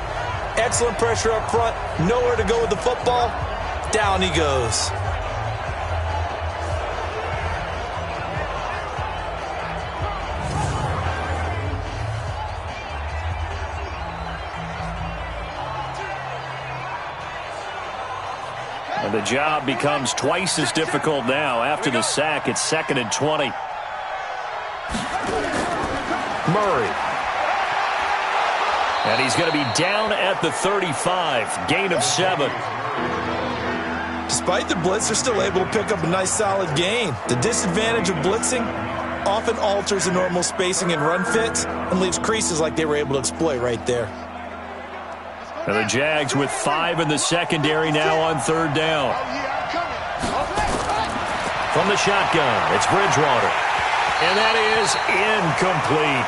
[SPEAKER 3] Excellent pressure up front. Nowhere to go with the football. Down he goes.
[SPEAKER 2] And the job becomes twice as difficult now. After the sack, it's 2nd and 20. Murray. And he's going to be down at the 35. Gain of 7.
[SPEAKER 3] Despite the blitz, they're still able to pick up a nice solid gain. The disadvantage of blitzing often alters the normal spacing and run fits and leaves creases like they were able to exploit right there.
[SPEAKER 2] And the Jags with 5 in the secondary now on 3rd down. From the shotgun, it's Bridgewater. And that is incomplete.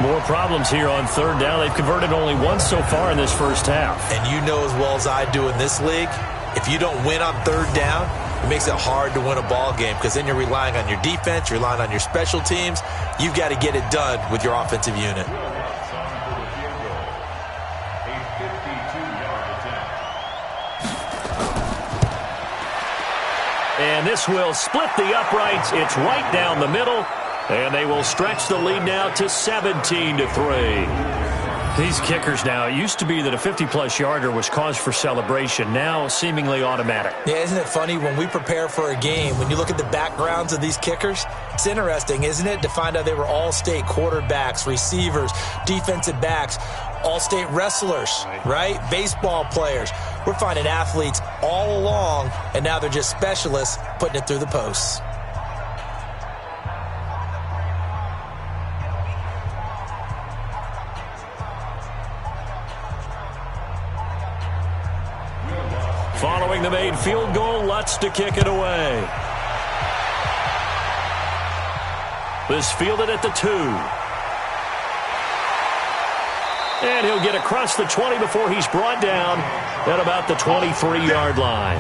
[SPEAKER 2] More problems here on 3rd down. They've converted only once so far in this first half.
[SPEAKER 3] And you know as well as I do in this league, if you don't win on 3rd down, it makes it hard to win a ball game because then you're relying on your defense, you're relying on your special teams. You've got to get it done with your offensive unit.
[SPEAKER 2] And this will split the uprights. It's right down the middle. And they will stretch the lead now to 17-3. These kickers now, it used to be that a 50-plus yarder was cause for celebration. Now seemingly automatic.
[SPEAKER 3] Yeah, isn't it funny when we prepare for a game, when you look at the backgrounds of these kickers, it's interesting, isn't it, to find out they were all-state quarterbacks, receivers, defensive backs, all-state wrestlers, right? Baseball players. We're finding athletes all along, and now they're just specialists putting it through the posts.
[SPEAKER 2] Following the made field goal, Lutz to kick it away. This fielded at the 2. And he'll get across the 20 before he's brought down at about the 23-yard line.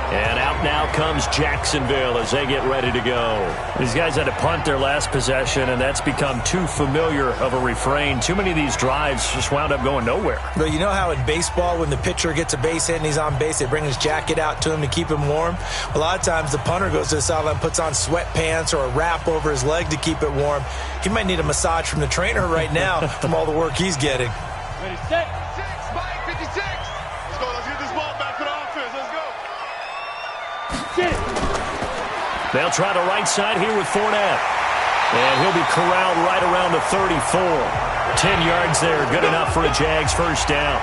[SPEAKER 2] And out now comes Jacksonville as they get ready to go. These guys had to punt their last possession, and that's become too familiar of a refrain. Too many of these drives just wound up going nowhere.
[SPEAKER 3] But you know how in baseball, when the pitcher gets a base hit and he's on base, they bring his jacket out to him to keep him warm? A lot of times the punter goes to the sideline, puts on sweatpants or a wrap over his leg to keep it warm. He might need a massage from the trainer right now from all the work he's getting.
[SPEAKER 4] Ready, set. 56. Let's go. Let's get this ball back to the offense. Let's go.
[SPEAKER 2] They'll try the right side here with Fournette. And he'll be corralled right around the 34. 10 yards there, good enough for a Jags first down.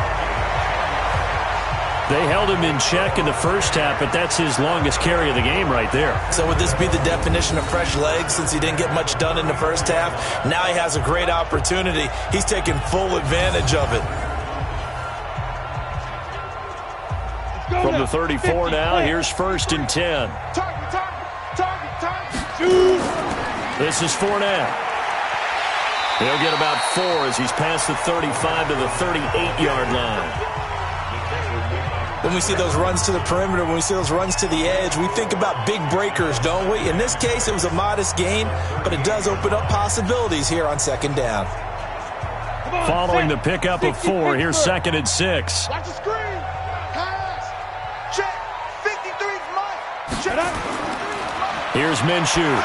[SPEAKER 2] They held him in check in the first half, but that's his longest carry of the game right there.
[SPEAKER 3] So would this be the definition of fresh legs since he didn't get much done in the first half? Now he has a great opportunity. He's taking full advantage of it.
[SPEAKER 2] From the 34 now, here's 1st and 10. This is Fournette. He'll get about 4 as he's past the 35 to the 38-yard line.
[SPEAKER 3] When we see those runs to the perimeter, when we see those runs to the edge, we think about big breakers, don't we? In this case, it was a modest gain, but it does open up possibilities here on 2nd down.
[SPEAKER 2] Following the pickup of 4, here's 2nd and 6.
[SPEAKER 4] Watch the screen. Pass. Check. 53's mine. Check.
[SPEAKER 2] Here's Minshew.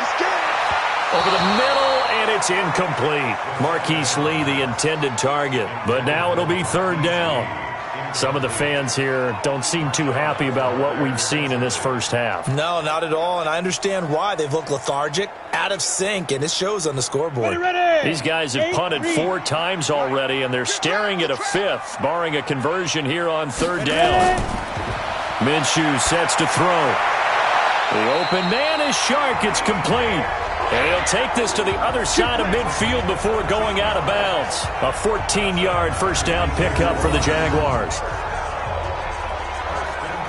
[SPEAKER 2] Over the middle, and it's incomplete. Marquise Lee, the intended target. But now it'll be 3rd down. Some of the fans here don't seem too happy about what we've seen in this first half.
[SPEAKER 3] No, not at all, and I understand why. They've looked lethargic, out of sync, and it shows on the scoreboard.
[SPEAKER 4] Ready.
[SPEAKER 2] These guys have punted 4 times already, and they're staring at a 5th, barring a conversion here on 3rd down. Minshew sets to throw. The open man is Shark. It's complete. And he'll take this to the other side of midfield before going out of bounds. A 14-yard first down pickup for the Jaguars.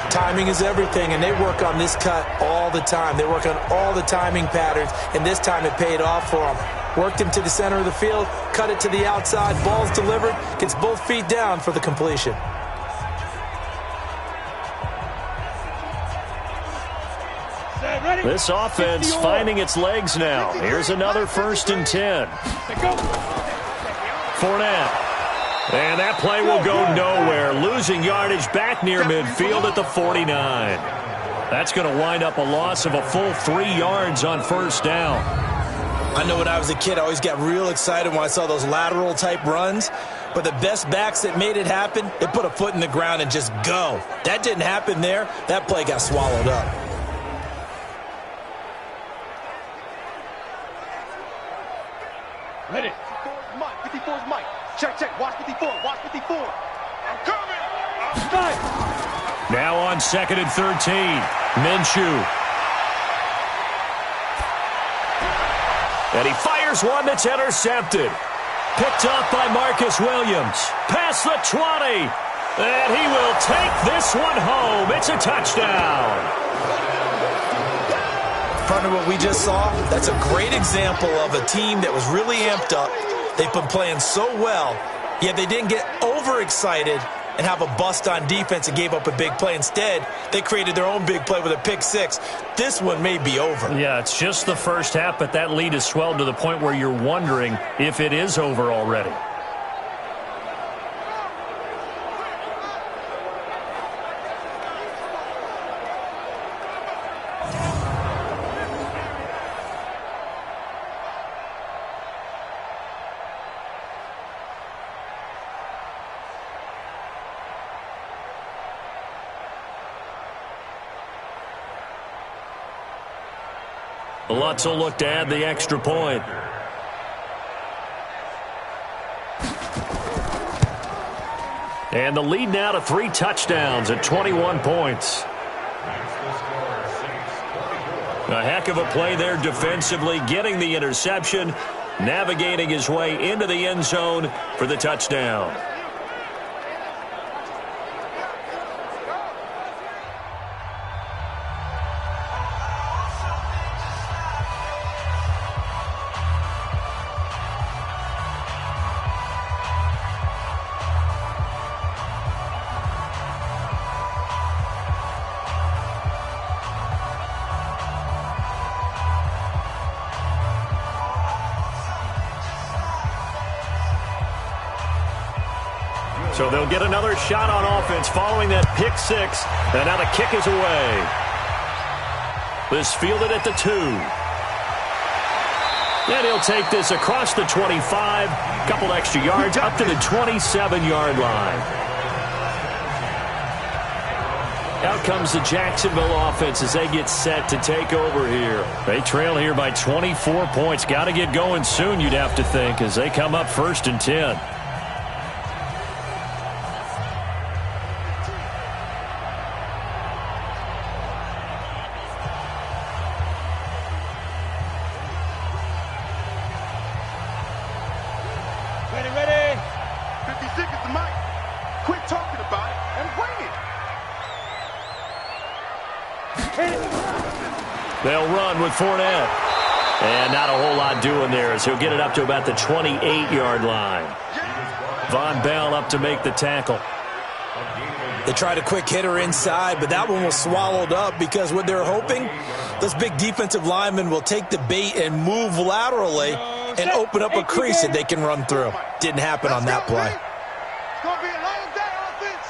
[SPEAKER 3] Timing is everything, and they work on this cut all the time. They work on all the timing patterns, and this time it paid off for them. Worked him to the center of the field, cut it to the outside, ball's delivered, gets both feet down for the completion.
[SPEAKER 2] This offense finding its legs now. Here's another 1st and 10. Fournette. And that play will go nowhere. Losing yardage back near midfield at the 49. That's going to wind up a loss of a full 3 yards on 1st down.
[SPEAKER 3] I know when I was a kid, I always got real excited when I saw those lateral type runs. But the best backs that made it happen, they put a foot in the ground and just go. That didn't happen there. That play got swallowed up.
[SPEAKER 4] Ready. 54's Mike. Check. Watch 54. Watch 54. I'm coming.
[SPEAKER 2] Now on 2nd and 13. Minshew. And he fires one that's intercepted. Picked up by Marcus Williams. Past the 20. And he will take this one home. It's a touchdown.
[SPEAKER 3] Partner, what we just saw, that's a great example of a team that was really amped up. They've been playing so well, yet they didn't get overexcited and have a bust on defense and gave up a big play. Instead, they created their own big play with a pick 6. This one may be over.
[SPEAKER 2] Yeah, it's just the first half, but that lead has swelled to the point where you're wondering if it is over already. Lutz will look to add the extra point. And the lead now to 3 touchdowns at 21 points. A heck of a play there defensively, getting the interception, navigating his way into the end zone for the touchdown. So they'll get another shot on offense following that pick 6. And now the kick is away. This fielded at the 2. And he'll take this across the 25. Couple extra yards up to the 27-yard line. Out comes the Jacksonville offense as they get set to take over here. They trail here by 24 points. Got to get going soon, you'd have to think, as they come up 1st and 10.
[SPEAKER 4] Ready. 56 is the mic. Quit talking about it and bring it.
[SPEAKER 2] They'll run with Fournette. And not a whole lot doing there as he'll get it up to about the 28-yard line. Von Bell up to make the tackle.
[SPEAKER 3] They tried a quick hitter inside, but that one was swallowed up because what they're hoping, those big defensive linemen will take the bait and move laterally and open up a crease that they can run through. Didn't happen on that play.
[SPEAKER 4] It's going to be a long day, offense.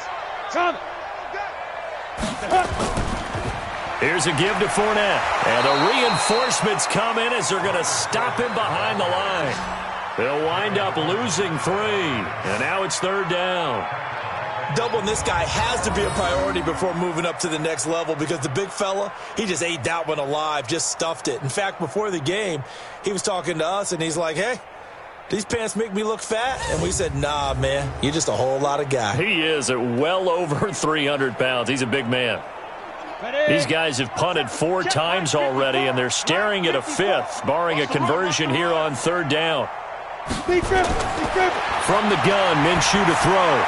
[SPEAKER 2] Here's a give to Fournette. And the reinforcements come in as they're going to stop him behind the line. They'll wind up losing 3. And now it's 3rd down.
[SPEAKER 3] Doubling this guy has to be a priority before moving up to the next level because the big fella, he just ate that one alive, just stuffed it. In fact, before the game, he was talking to us, and he's like, hey, these pants make me look fat? And we said, nah, man, you're just a whole lot of guy.
[SPEAKER 2] He is at well over 300 pounds. He's a big man. These guys have punted 4 times already, and they're staring at a 5th, barring a conversion here on 3rd down. From the gun, Minshew to throw.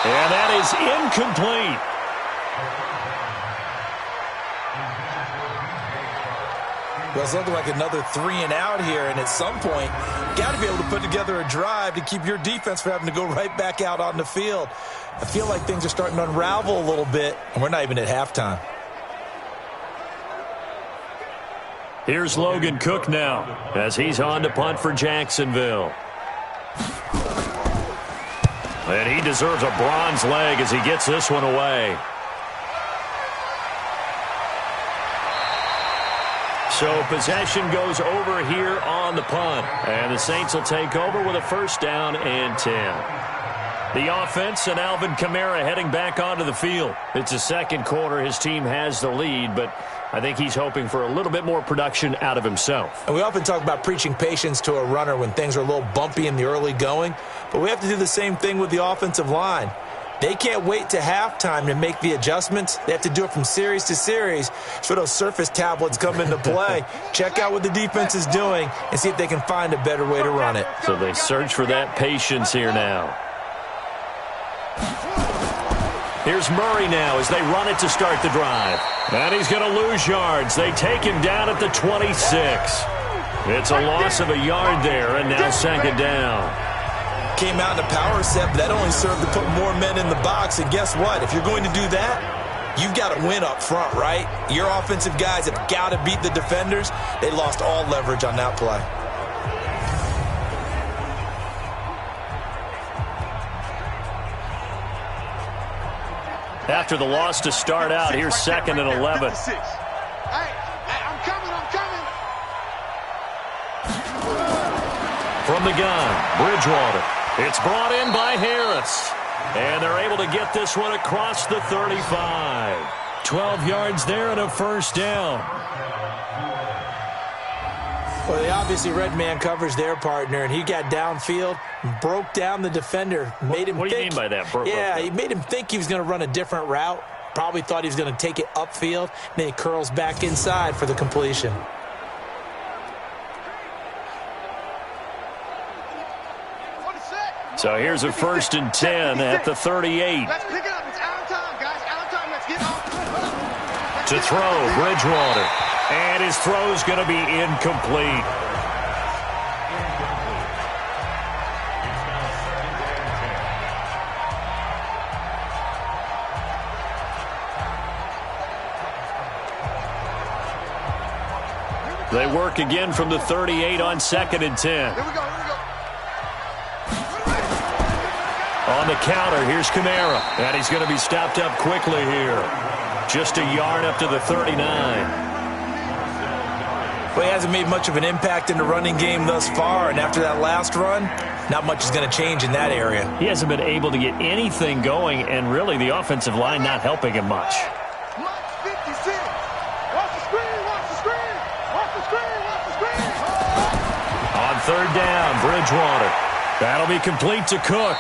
[SPEAKER 2] And that is incomplete.
[SPEAKER 3] Well, it's looking like another 3 and out here, and at some point, got to be able to put together a drive to keep your defense from having to go right back out on the field. I feel like things are starting to unravel a little bit, and we're not even at halftime.
[SPEAKER 2] Here's Logan Cook now as he's on to punt for Jacksonville. And he deserves a bronze leg as he gets this one away. So possession goes over here on the punt. And the Saints will take over with a 1st down and 10. The offense and Alvin Camaro heading back onto the field. It's the second quarter. His team has the lead, but I think he's hoping for a little bit more production out of himself.
[SPEAKER 3] And we often talk about preaching patience to a runner when things are a little bumpy in the early going, but we have to do the same thing with the offensive line. They can't wait to halftime to make the adjustments. They have to do it from series to series so those surface tablets come into play. Check out what the defense is doing and see if they can find a better way to run it.
[SPEAKER 2] So they search for that patience here now. Here's Murray now as they run it to start the drive. And he's going to lose yards. They take him down at the 26. It's a loss of a yard there, and now 2nd down.
[SPEAKER 3] Came out in a power set, but that only served to put more men in the box. And guess what? If you're going to do that, you've got to win up front, right? Your offensive guys have got to beat the defenders. They lost all leverage on that play.
[SPEAKER 2] After the loss to start out, here's 2nd and 11.
[SPEAKER 4] I'm coming.
[SPEAKER 2] From the gun, Bridgewater. It's brought in by Harris. And they're able to get this one across the 35. 12 yards there and a 1st down.
[SPEAKER 3] Well, they obviously red man covers their partner, and he got downfield, broke down the defender, made him
[SPEAKER 2] What do you
[SPEAKER 3] think,
[SPEAKER 2] mean by that?
[SPEAKER 3] he made him think he was going to run a different route. Probably thought he was going to take it upfield, and then he curls back inside for the completion.
[SPEAKER 2] So here's a 1st and 10 at the 38.
[SPEAKER 4] Let's pick it up. It's out of time, guys. Out of time. Let's get off.
[SPEAKER 2] To throw, Bridgewater. And his throw's going to be incomplete. They work again from the 38 on 2nd and 10.
[SPEAKER 4] Here we go.
[SPEAKER 2] On the counter, here's Camaro. And he's going to be stopped up quickly here. Just a yard up to the 39.
[SPEAKER 3] Well, he hasn't made much of an impact in the running game thus far, and after that last run, not much is going to change in that area.
[SPEAKER 2] He hasn't been able to get anything going, and really the offensive line not helping him much.
[SPEAKER 4] Watch 56. Watch the screen. Watch the screen. Watch the screen. Watch the screen.
[SPEAKER 2] On 3rd down, Bridgewater. That'll be complete to Cook.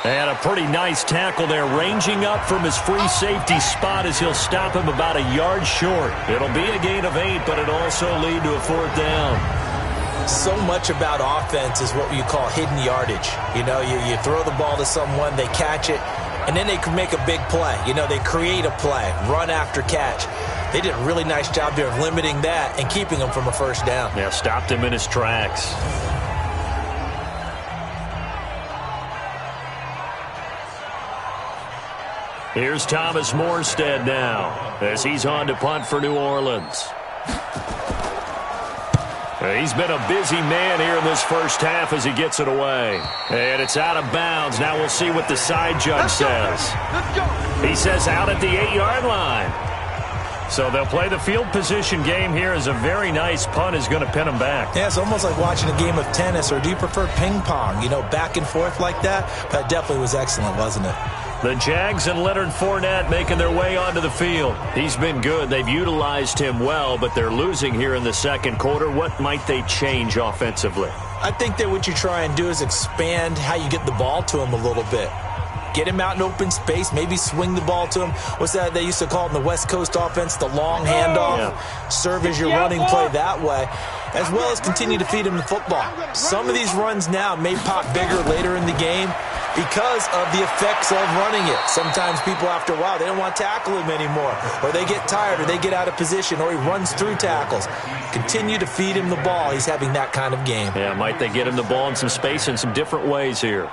[SPEAKER 2] And a pretty nice tackle there, ranging up from his free safety spot as he'll stop him about a yard short. It'll be a gain of 8, but it'll also lead to a 4th down.
[SPEAKER 3] So much about offense is what you call hidden yardage. You know, you throw the ball to someone, they catch it, and then they can make a big play. You know, they create a play, run after catch. They did a really nice job there of limiting that and keeping him from a 1st down.
[SPEAKER 2] Yeah, stopped him in his tracks. Here's Thomas Morstead now as he's on to punt for New Orleans. He's been a busy man here in this 1st half as he gets it away. And it's out of bounds. Now we'll see what the side judge says. He says out at the 8-yard line. So they'll play the field position game here as a very nice punt is going to pin him back.
[SPEAKER 3] Yeah, it's almost like watching a game of tennis, or do you prefer ping pong? You know, back and forth like that? That definitely was excellent, wasn't it?
[SPEAKER 2] The Jags and Leonard Fournette making their way onto the field. He's been good. They've utilized him well, but they're losing here in the 2nd quarter. What might they change offensively?
[SPEAKER 3] I think that what you try and do is expand how you get the ball to him a little bit. Get him out in open space, maybe swing the ball to him. What's that they used to call it in the West Coast offense, the long handoff? Yeah. Serve as your running play that way, as well as continue to feed him the football. Some of these runs now may pop bigger later in the game. because of the effects of running it. Sometimes people, after a while, they don't want to tackle him anymore, or they get tired, or they get out of position, or he runs through tackles. Continue to feed him the ball. He's having that kind of game.
[SPEAKER 2] Yeah, might they get him the ball in some space in some different ways here.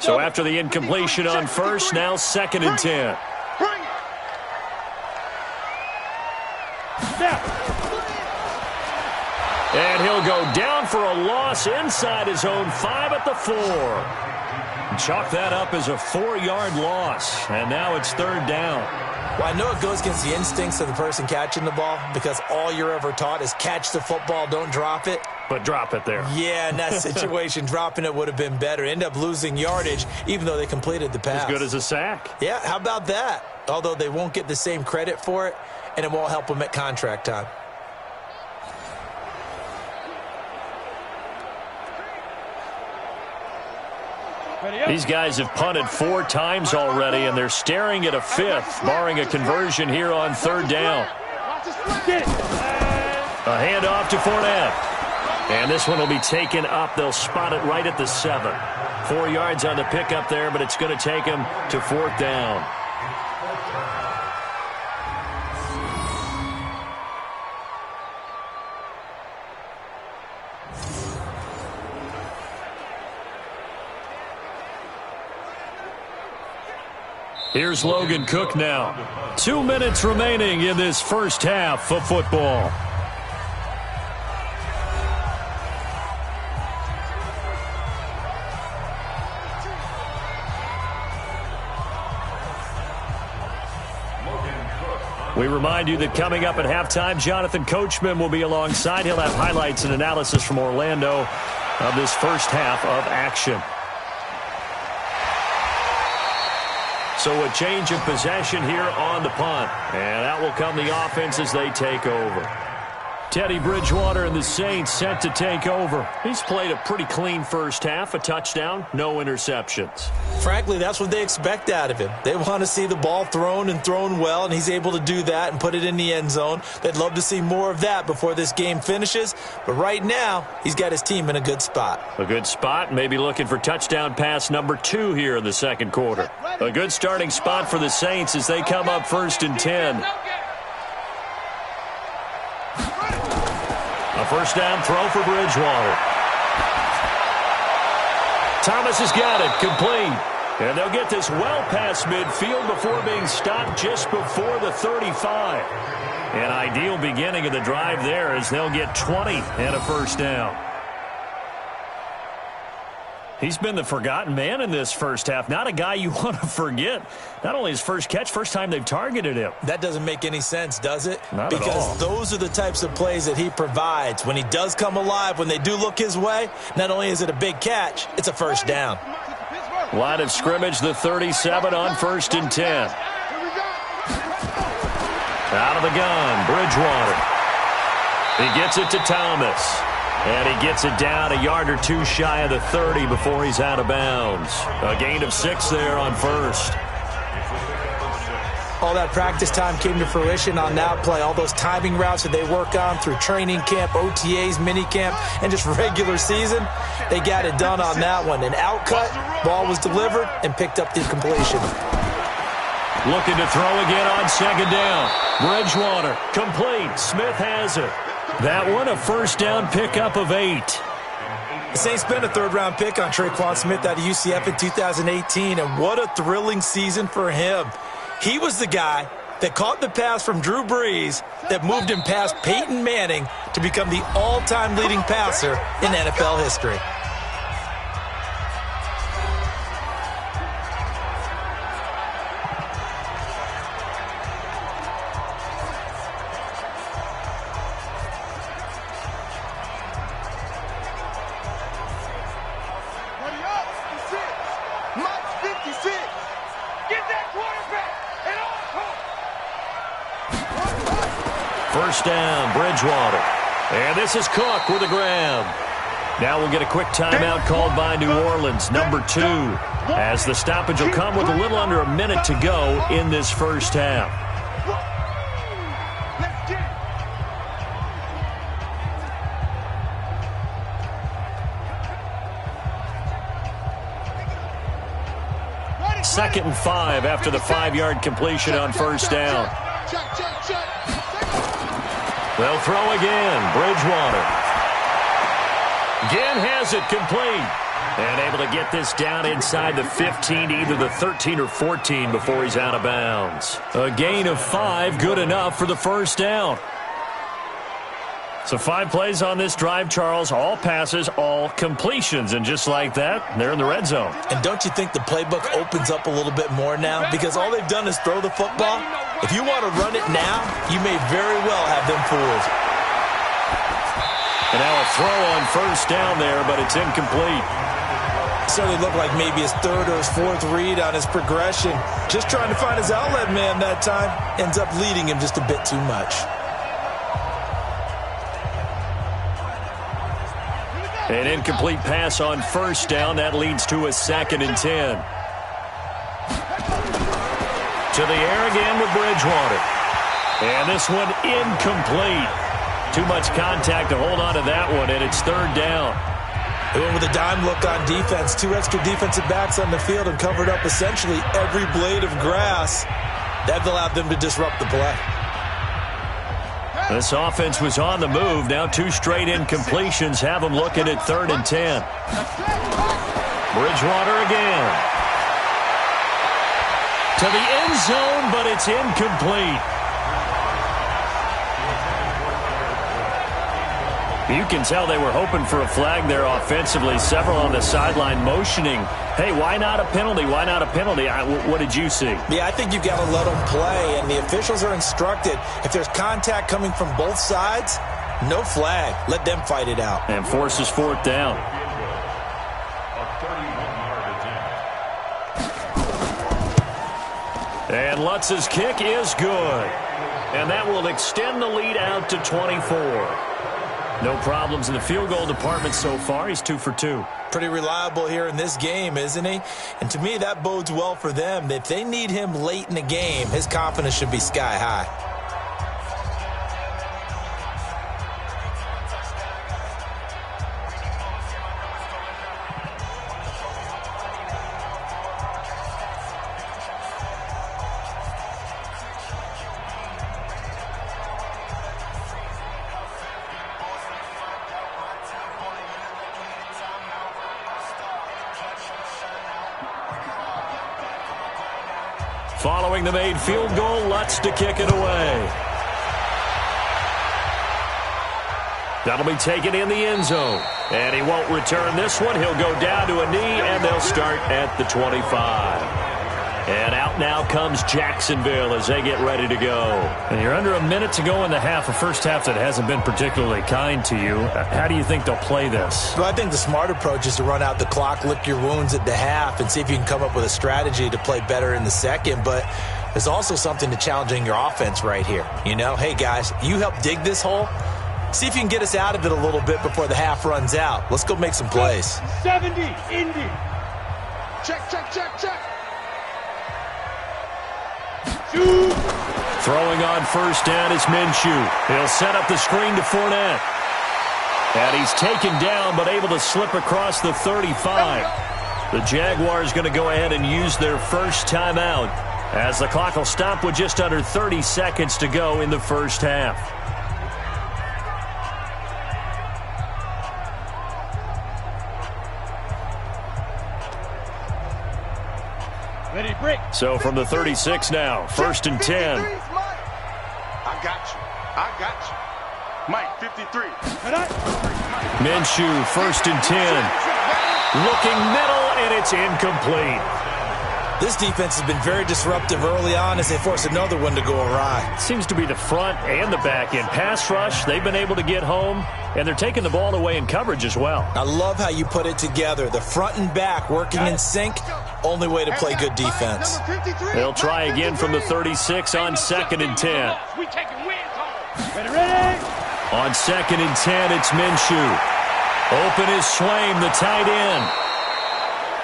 [SPEAKER 2] So after the incompletion on first, now 2nd and 10. And he'll go down for a loss inside his own 5 at the 4. Chalk that up as a 4-yard loss. And now it's 3rd down.
[SPEAKER 3] Well, I know it goes against the instincts of the person catching the ball because all you're ever taught is catch the football, don't drop it.
[SPEAKER 2] But drop it there.
[SPEAKER 3] Yeah, in that situation, dropping it would have been better. End up losing yardage, even though they completed the pass.
[SPEAKER 2] As good as a sack.
[SPEAKER 3] Yeah, how about that? Although they won't get the same credit for it, and it won't help them at contract time.
[SPEAKER 2] These guys have punted 4 times already, and they're staring at a 5th, barring a conversion here on 3rd down. A handoff to Fournette. And this one will be taken up. They'll spot it right at the 7. 4 yards on the pickup there, but it's going to take them to 4th down. Here's Logan Cook now. 2 minutes remaining in this first half of football. We remind you that coming up at halftime, Jonathan Coachman will be alongside. He'll have highlights and analysis from Orlando of this first half of action. So a change of possession here on the punt. And that will come the offense as they take over. Teddy Bridgewater and the Saints set to take over. He's played a pretty clean first half, a touchdown, no interceptions.
[SPEAKER 3] Frankly, that's what they expect out of him. They want to see the ball thrown and thrown well, and he's able to do that and put it in the end zone. They'd love to see more of that before this game finishes. But right now, he's got his team in a good spot.
[SPEAKER 2] A good spot, maybe looking for touchdown pass number 2 here in the second quarter. A good starting spot for the Saints as they come up 1st and 10. A first down throw for Bridgewater. Thomas has got it, complete. And they'll get this well past midfield before being stopped just before the 35. An ideal beginning of the drive there as they'll get 20 and a first down. He's been the forgotten man in this first half. Not a guy you want to forget. Not only his first catch, first time they've targeted him.
[SPEAKER 3] That doesn't make any sense, does it?
[SPEAKER 2] Not at all.
[SPEAKER 3] Because those are the types of plays that he provides. When he does come alive, when they do look his way, not only is it a big catch, it's a first down.
[SPEAKER 2] Line of scrimmage, the 37 on 1st and 10. Out of the gun, Bridgewater. He gets it to Thomas. And he gets it down a yard or 2 shy of the 30 before he's out of bounds. A gain of 6 there on 1st.
[SPEAKER 3] All that practice time came to fruition on that play. All those timing routes that they work on through training camp, OTAs, minicamp, and just regular season, they got it done on that one. An outcut, ball was delivered, and picked up the completion.
[SPEAKER 2] Looking to throw again on 2nd down. Bridgewater, complete. Smith has it. That one, a first down pickup of 8.
[SPEAKER 3] The Saints spent a 3rd-round pick on Traquan Smith out of UCF in 2018, and what a thrilling season for him. He was the guy that caught the pass from Drew Brees that moved him past Peyton Manning to become the all-time leading passer in NFL history.
[SPEAKER 2] First down, Bridgewater. And this is Cook with a grab. Now we'll get a quick timeout called by New Orleans, number 2, as the stoppage will come with a little under a minute to go in this first half. 2nd and 5 after the 5-yard completion on first down. They'll throw again. Bridgewater. Again has it complete. And able to get this down inside the 15, either the 13 or 14 before he's out of bounds. A gain of 5, good enough for the first down. So 5 plays on this drive, Charles. All passes, all completions. And just like that, they're in the red zone.
[SPEAKER 3] And don't you think the playbook opens up a little bit more now? Because all they've done is throw the football. If you want to run it now, you may very well have them fooled.
[SPEAKER 2] And now a throw on first down there, but it's incomplete.
[SPEAKER 3] Certainly looked like maybe his 3rd or his 4th read on his progression. Just trying to find his outlet man that time. Ends up leading him just a bit too much.
[SPEAKER 2] An incomplete pass on first down. That leads to a 2nd and 10. To the air again with Bridgewater. And this one incomplete. Too much contact to hold on to that one, and it's 3rd down.
[SPEAKER 3] They went with a dime look on defense. 2 extra defensive backs on the field and covered up essentially every blade of grass. That allowed them to disrupt the play.
[SPEAKER 2] This offense was on the move. Now 2 straight incompletions have them looking at 3rd and 10. Bridgewater again. To the end zone, but it's incomplete. You can tell they were hoping for a flag there offensively. Several on the sideline motioning, hey, why not a penalty? Why not a penalty? What did you see?
[SPEAKER 3] Yeah, I think you've got to let them play, and the officials are instructed. If there's contact coming from both sides, no flag. Let them fight it out.
[SPEAKER 2] And forces 4th down. And Lutz's kick is good. And that will extend the lead out to 24. No problems in the field goal department so far. He's 2 for 2.
[SPEAKER 3] Pretty reliable here in this game, isn't he? And to me, that bodes well for them. If they need him late in the game, his confidence should be sky high.
[SPEAKER 2] Following the made field goal, Lutz to kick it away. That'll be taken in the end zone. And he won't return this one. He'll go down to a knee, and they'll start at the 25. And out now comes Jacksonville as they get ready to go. And you're under a minute to go in the half, a first half that hasn't been particularly kind to you. How do you think they'll play this?
[SPEAKER 3] Well, I think the smart approach is to run out the clock, lick your wounds at the half, and see if you can come up with a strategy to play better in the second. But there's also something to challenging your offense right here. You know, hey, guys, you help dig this hole. See if you can get us out of it a little bit before the half runs out. Let's go make some plays.
[SPEAKER 4] 70, Indy. Check. Shoot.
[SPEAKER 2] Throwing on first down is Minshew. He'll set up the screen to Fournette. And he's taken down but able to slip across the 35. The Jaguars going to go ahead and use their first timeout as the clock will stop with just under 30 seconds to go in the first half.
[SPEAKER 4] Ready, break.
[SPEAKER 2] So from the 36 now, 1st and 10.
[SPEAKER 4] I got you. Mike, 53.
[SPEAKER 2] Minshew, 1st and 10. Looking middle, and it's incomplete.
[SPEAKER 3] This defense has been very disruptive early on as they force another one to go awry.
[SPEAKER 2] Seems to be the front and the back end. Pass rush, they've been able to get home, and they're taking the ball away in coverage as well.
[SPEAKER 3] I love how you put it together. The front and back working in sync, only way to play good defense.
[SPEAKER 2] They'll try again from the 36 on 2nd and 10.
[SPEAKER 4] We taking wins home. Ready.
[SPEAKER 2] On 2nd and 10, it's Minshew. Open is Swaim, the tight end.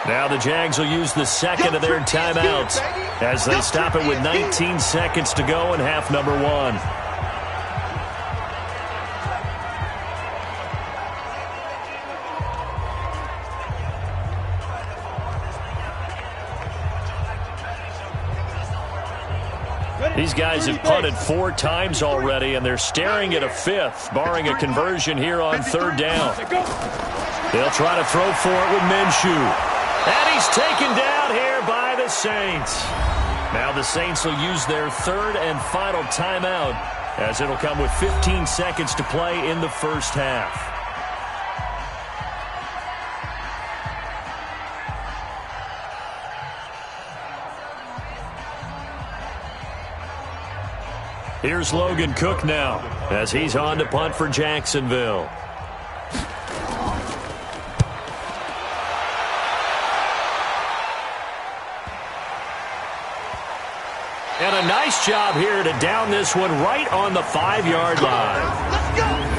[SPEAKER 2] Now the Jags will use the second of their timeouts as they stop it with 19 seconds to go in half number 1. These guys have punted 4 times already, and they're staring at a 5th, barring a conversion here on 3rd down. They'll try to throw for it with Minshew. And he's taken down here by the Saints. Now the Saints will use their 3rd and final timeout, as it'll come with 15 seconds to play in the first half. Here's Logan Cook now, as he's on to punt for Jacksonville. And a nice job here to down this one right on the 5-yard line.
[SPEAKER 4] Let's go!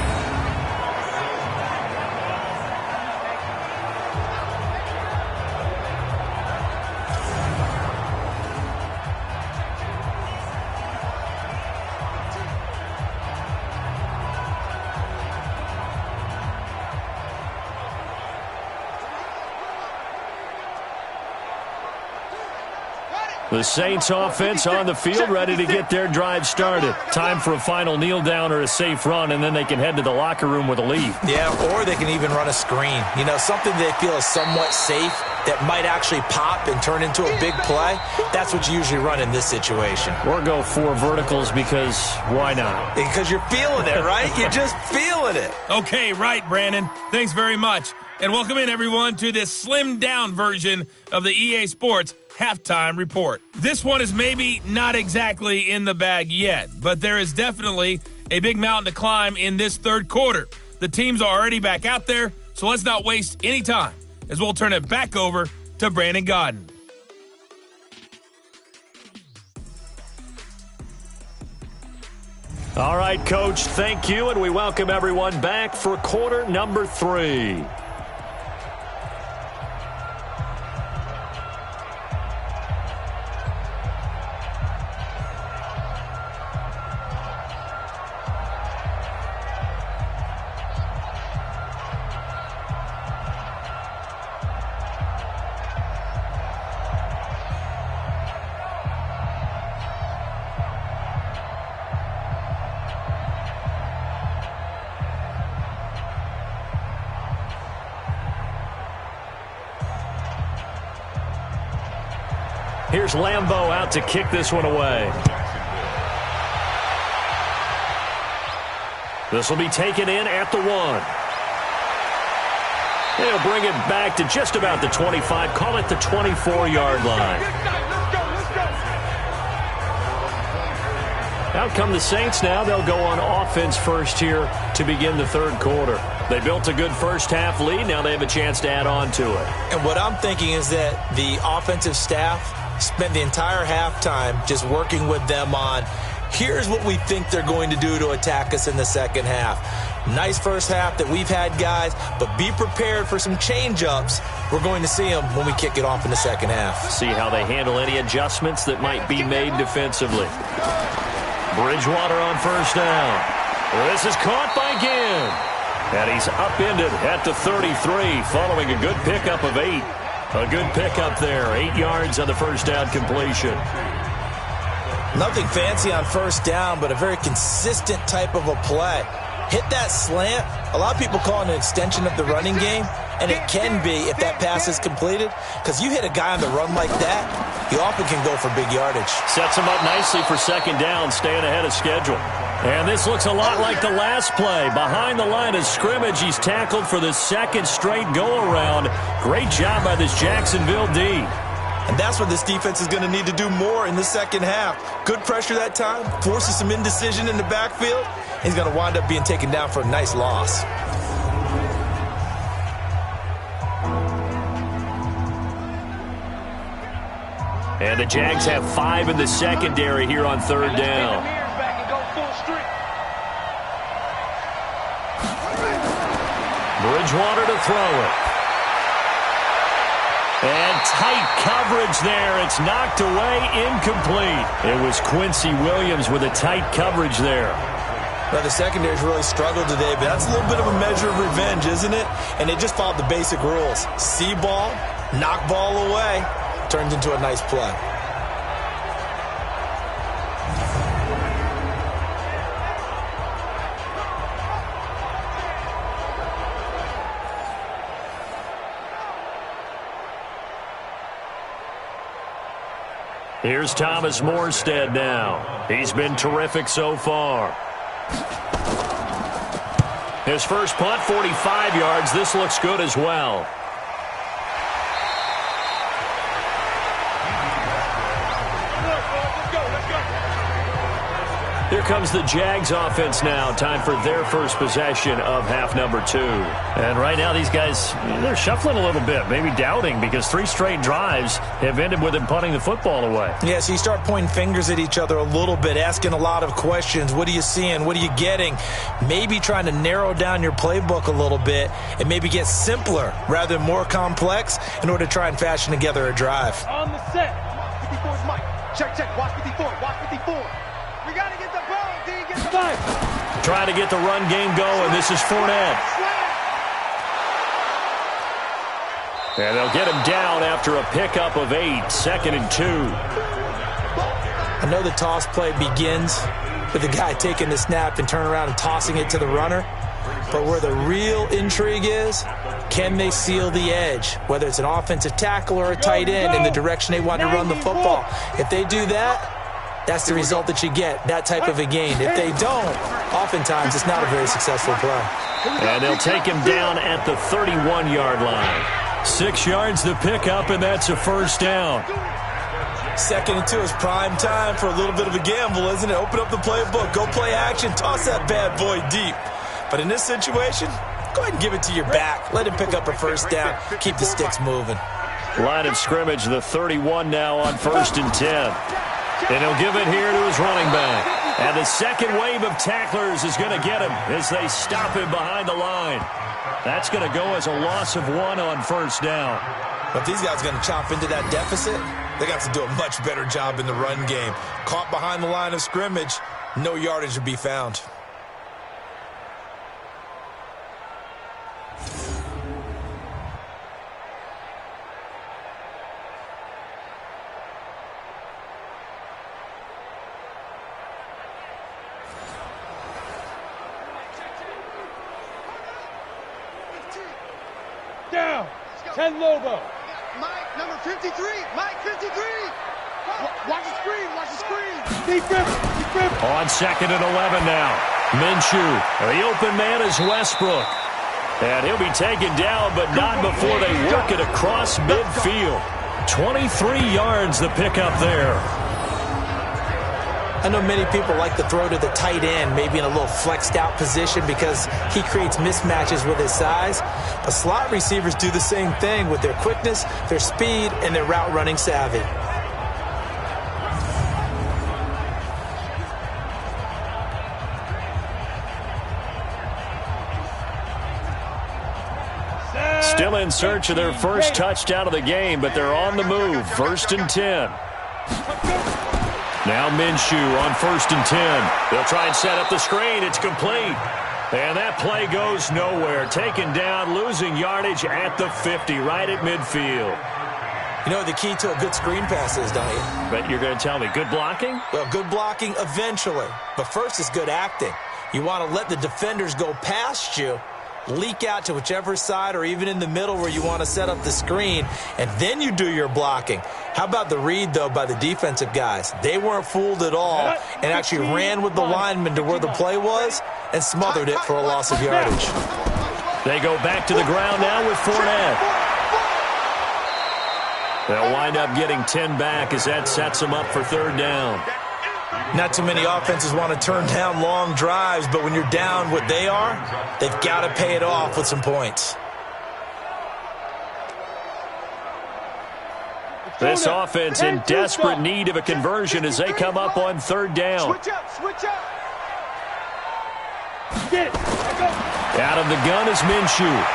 [SPEAKER 2] The Saints offense on the field, ready to get their drive started. Time for a final kneel down or a safe run, and then they can head to the locker room with a lead.
[SPEAKER 3] Yeah, or they can even run a screen. You know, something they feel is somewhat safe that might actually pop and turn into a big play. That's what you usually run in this situation.
[SPEAKER 2] Or go 4 verticals because why not?
[SPEAKER 3] Because you're feeling it, right? You're just feeling it.
[SPEAKER 1] Okay, right, Brandon. Thanks very much. And welcome in, everyone, to this slimmed-down version of the EA Sports Halftime Report. This one is maybe not exactly in the bag yet, but there is definitely a big mountain to climb in this 3rd quarter. The teams are already back out there, so let's not waste any time, as we'll turn it back over to Brandon Godden.
[SPEAKER 2] All right, Coach, thank you, and we welcome everyone back for quarter number 3. Here's Lambeau out to kick this one away. This will be taken in at the 1. They'll bring it back to just about the 25, call it the 24-yard line. Out come the Saints now. They'll go on offense first here to begin the 3rd quarter. They built a good first-half lead. Now they have a chance to add on to it.
[SPEAKER 3] And what I'm thinking is that the offensive staff spend the entire halftime just working with them on, here's what we think they're going to do to attack us in the second half. Nice first half that we've had, guys, but be prepared for some change-ups. We're going to see them when we kick it off in the second half.
[SPEAKER 2] See how they handle any adjustments that might be made defensively. Bridgewater on first down. This is caught by Ginn. And he's upended at the 33 following a good pickup of 8. A good pickup there. 8 yards on the first down completion.
[SPEAKER 3] Nothing fancy on first down, but a very consistent type of a play. Hit that slant. A lot of people call it an extension of the running game, and it can be if that pass is completed, because you hit a guy on the run like that, he often can go for big yardage.
[SPEAKER 2] Sets him up nicely for second down, staying ahead of schedule. And this looks a lot like the last play. Behind the line of scrimmage, he's tackled for the 2nd straight go-around. Great job by this Jacksonville D.
[SPEAKER 3] And that's what this defense is going to need to do more in the second half. Good pressure that time, forces some indecision in the backfield. He's going to wind up being taken down for a nice loss.
[SPEAKER 2] And the Jags have 5 in the secondary here on 3rd down. Bridgewater to throw it. And tight coverage there. It's knocked away, incomplete. It was Quincy Williams with a tight coverage there.
[SPEAKER 3] Well, the secondary's really struggled today, but that's a little bit of a measure of revenge, isn't it? And they just followed the basic rules. See ball, knock ball away, turns into a nice play.
[SPEAKER 2] Here's Thomas Morstead now. He's been terrific so far. His first punt, 45 yards. This looks good as well. Here comes the Jags offense now. Time for their first possession of half number 2.
[SPEAKER 6] And right now these guys, they're shuffling a little bit, maybe doubting, because 3 straight drives have ended with them punting the football away.
[SPEAKER 3] Yeah, so you start pointing fingers at each other a little bit, asking a lot of questions. What are you seeing? What are you getting? Maybe trying to narrow down your playbook a little bit and maybe get simpler rather than more complex in order to try and fashion together a drive.
[SPEAKER 4] On the set. 54 is Mike. Check, check. Watch 54. Watch 54. We got to get the ball. D, get the ball.
[SPEAKER 2] Trying to get the run game going. This is Fournette. And they'll get him down after a pickup of 8, 2nd and 2.
[SPEAKER 3] I know the toss play begins with the guy taking the snap and turning around and tossing it to the runner. But where the real intrigue is, can they seal the edge, whether it's an offensive tackle or a tight end in the direction they want to run the football? If they do that, that's the result that you get, that type of a gain. If they don't, oftentimes it's not a very successful play.
[SPEAKER 2] And they'll take him down at the 31-yard line. 6 yards to pick up, and that's a first down.
[SPEAKER 3] 2nd and 2 is prime time for a little bit of a gamble, isn't it? Open up the playbook, go play action, toss that bad boy deep. But in this situation, go ahead and give it to your back. Let him pick up a first down. Keep the sticks moving.
[SPEAKER 2] Line of scrimmage, the 31 now on 1st and 10. And he'll give it here to his running back. And the second wave of tacklers is going to get him as they stop him behind the line. That's going to go as a loss of 1 on first down.
[SPEAKER 3] But if these guys are going to chop into that deficit, they got to do a much better job in the run game. Caught behind the line of scrimmage, no yardage to be found.
[SPEAKER 4] Down. 10 logo.
[SPEAKER 7] Mike, number 53. Mike, 53. Watch the screen. Watch the screen.
[SPEAKER 4] Deep rip. Deep rip.
[SPEAKER 2] On 2nd and 11 now. Minshew. The open man is Westbrook. And he'll be taken down, but not before they work it across midfield. 23 yards the pickup there.
[SPEAKER 3] I know many people like to throw to the tight end, maybe in a little flexed out position because he creates mismatches with his size. But slot receivers do the same thing with their quickness, their speed, and their route running savvy.
[SPEAKER 2] Still in search of their first touchdown of the game, but they're on the move. 1st and 10. Now Minshew on 1st and 10. They'll try and set up the screen. It's complete. And that play goes nowhere. Taken down, losing yardage at the 50, right at midfield.
[SPEAKER 3] You know what the key to a good screen pass is, don't you?
[SPEAKER 2] But you're going to tell me, good blocking?
[SPEAKER 3] Well, good blocking eventually. But first is good acting. You want to let the defenders go past you, leak out to whichever side or even in the middle where you want to set up the screen, and then you do your blocking. How about the read, though, by the defensive guys? They weren't fooled at all and actually ran with the lineman to where the play was and smothered it for a loss of yardage.
[SPEAKER 2] They go back to the ground now with Fournette. They'll wind up getting 10 back as that sets them up for 3rd down.
[SPEAKER 3] Not too many offenses want to turn down long drives, but when you're down what they are, they've got to pay it off with some points.
[SPEAKER 2] This offense in desperate need of a conversion as they come up on 3rd down.
[SPEAKER 4] Switch up. Switch up. Get it.
[SPEAKER 2] Out of the gun is Minshew.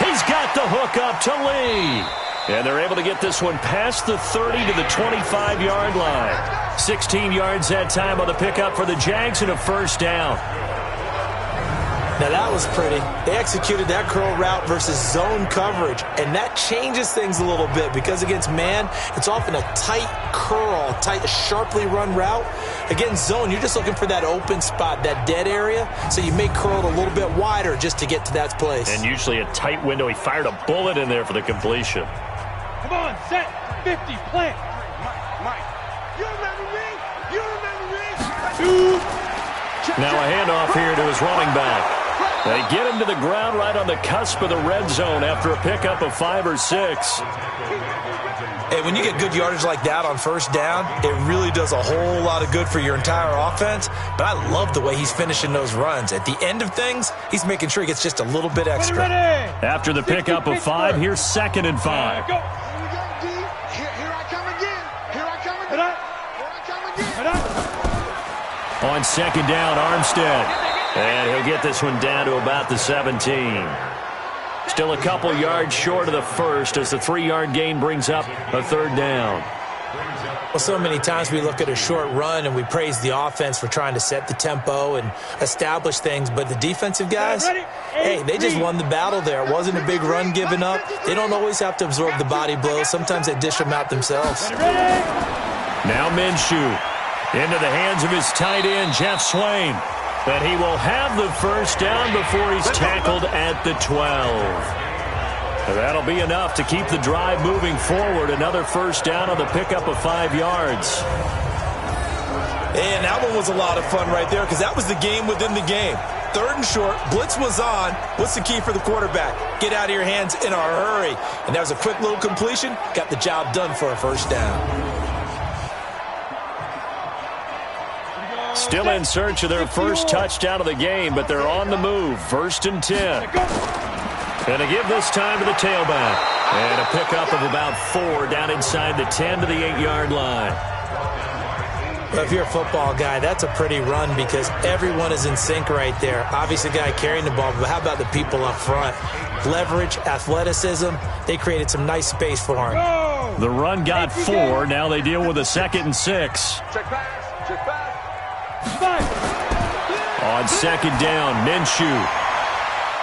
[SPEAKER 2] He's got the hook up to Lee. And they're able to get this one past the 30 to the 25-yard line. 16 yards that time on the pickup for the Jags and a 1st down.
[SPEAKER 3] Now that was pretty. They executed that curl route versus zone coverage, and that changes things a little bit because against man, it's often a tight curl, tight, sharply run route. Against zone, you're just looking for that open spot, that dead area, so you may curl it a little bit wider just to get to that place.
[SPEAKER 2] And usually a tight window. He fired a bullet in there for the completion.
[SPEAKER 4] Come on, set. 50, plant. Mike, you remember me? You remember me?
[SPEAKER 2] Now a handoff here to his running back. They get him to the ground right on the cusp of the red zone after a pickup of 5 or 6.
[SPEAKER 3] Hey, when you get good yardage like that on first down, it really does a whole lot of good for your entire offense. But I love the way he's finishing those runs. At the end of things, he's making sure he gets just a little bit extra.
[SPEAKER 2] After the pickup of 5, here's 2nd and 5.
[SPEAKER 7] Here we go, D. Here I come again. Here I come again. Here I come again.
[SPEAKER 2] On 2nd down, Armstead. And he'll get this one down to about the 17. Still a couple yards short of the first as the 3-yard gain brings up a 3rd down.
[SPEAKER 3] Well, so many times we look at a short run and we praise the offense for trying to set the tempo and establish things, but the defensive guys, hey, they just won the battle there. It wasn't a big run given up. They don't always have to absorb the body blows. Sometimes they dish them out themselves.
[SPEAKER 2] Now Minshew into the hands of his tight end, Jeff Swain. But he will have the first down before he's tackled at the 12. That'll be enough to keep the drive moving forward. Another first down on the pickup of 5 yards.
[SPEAKER 3] And that one was a lot of fun right there because that was the game within the game. 3rd and short, blitz was on. What's the key for the quarterback? Get out of your hands in a hurry. And that was a quick little completion. Got the job done for a first down.
[SPEAKER 2] Still in search of their first touchdown of the game, but they're on the move. 1st and 10. And a give this time to the tailback. And a pickup of about 4 down inside the 10 to the 8-yard line.
[SPEAKER 3] Well, if you're a football guy, that's a pretty run because everyone is in sync right there. Obviously, the guy carrying the ball, but how about the people up front? Leverage, athleticism, they created some nice space for him.
[SPEAKER 2] The run got 4. Now they deal with a 2nd and 6.
[SPEAKER 4] Check pass. Check pass.
[SPEAKER 2] On 2nd down, Minshew.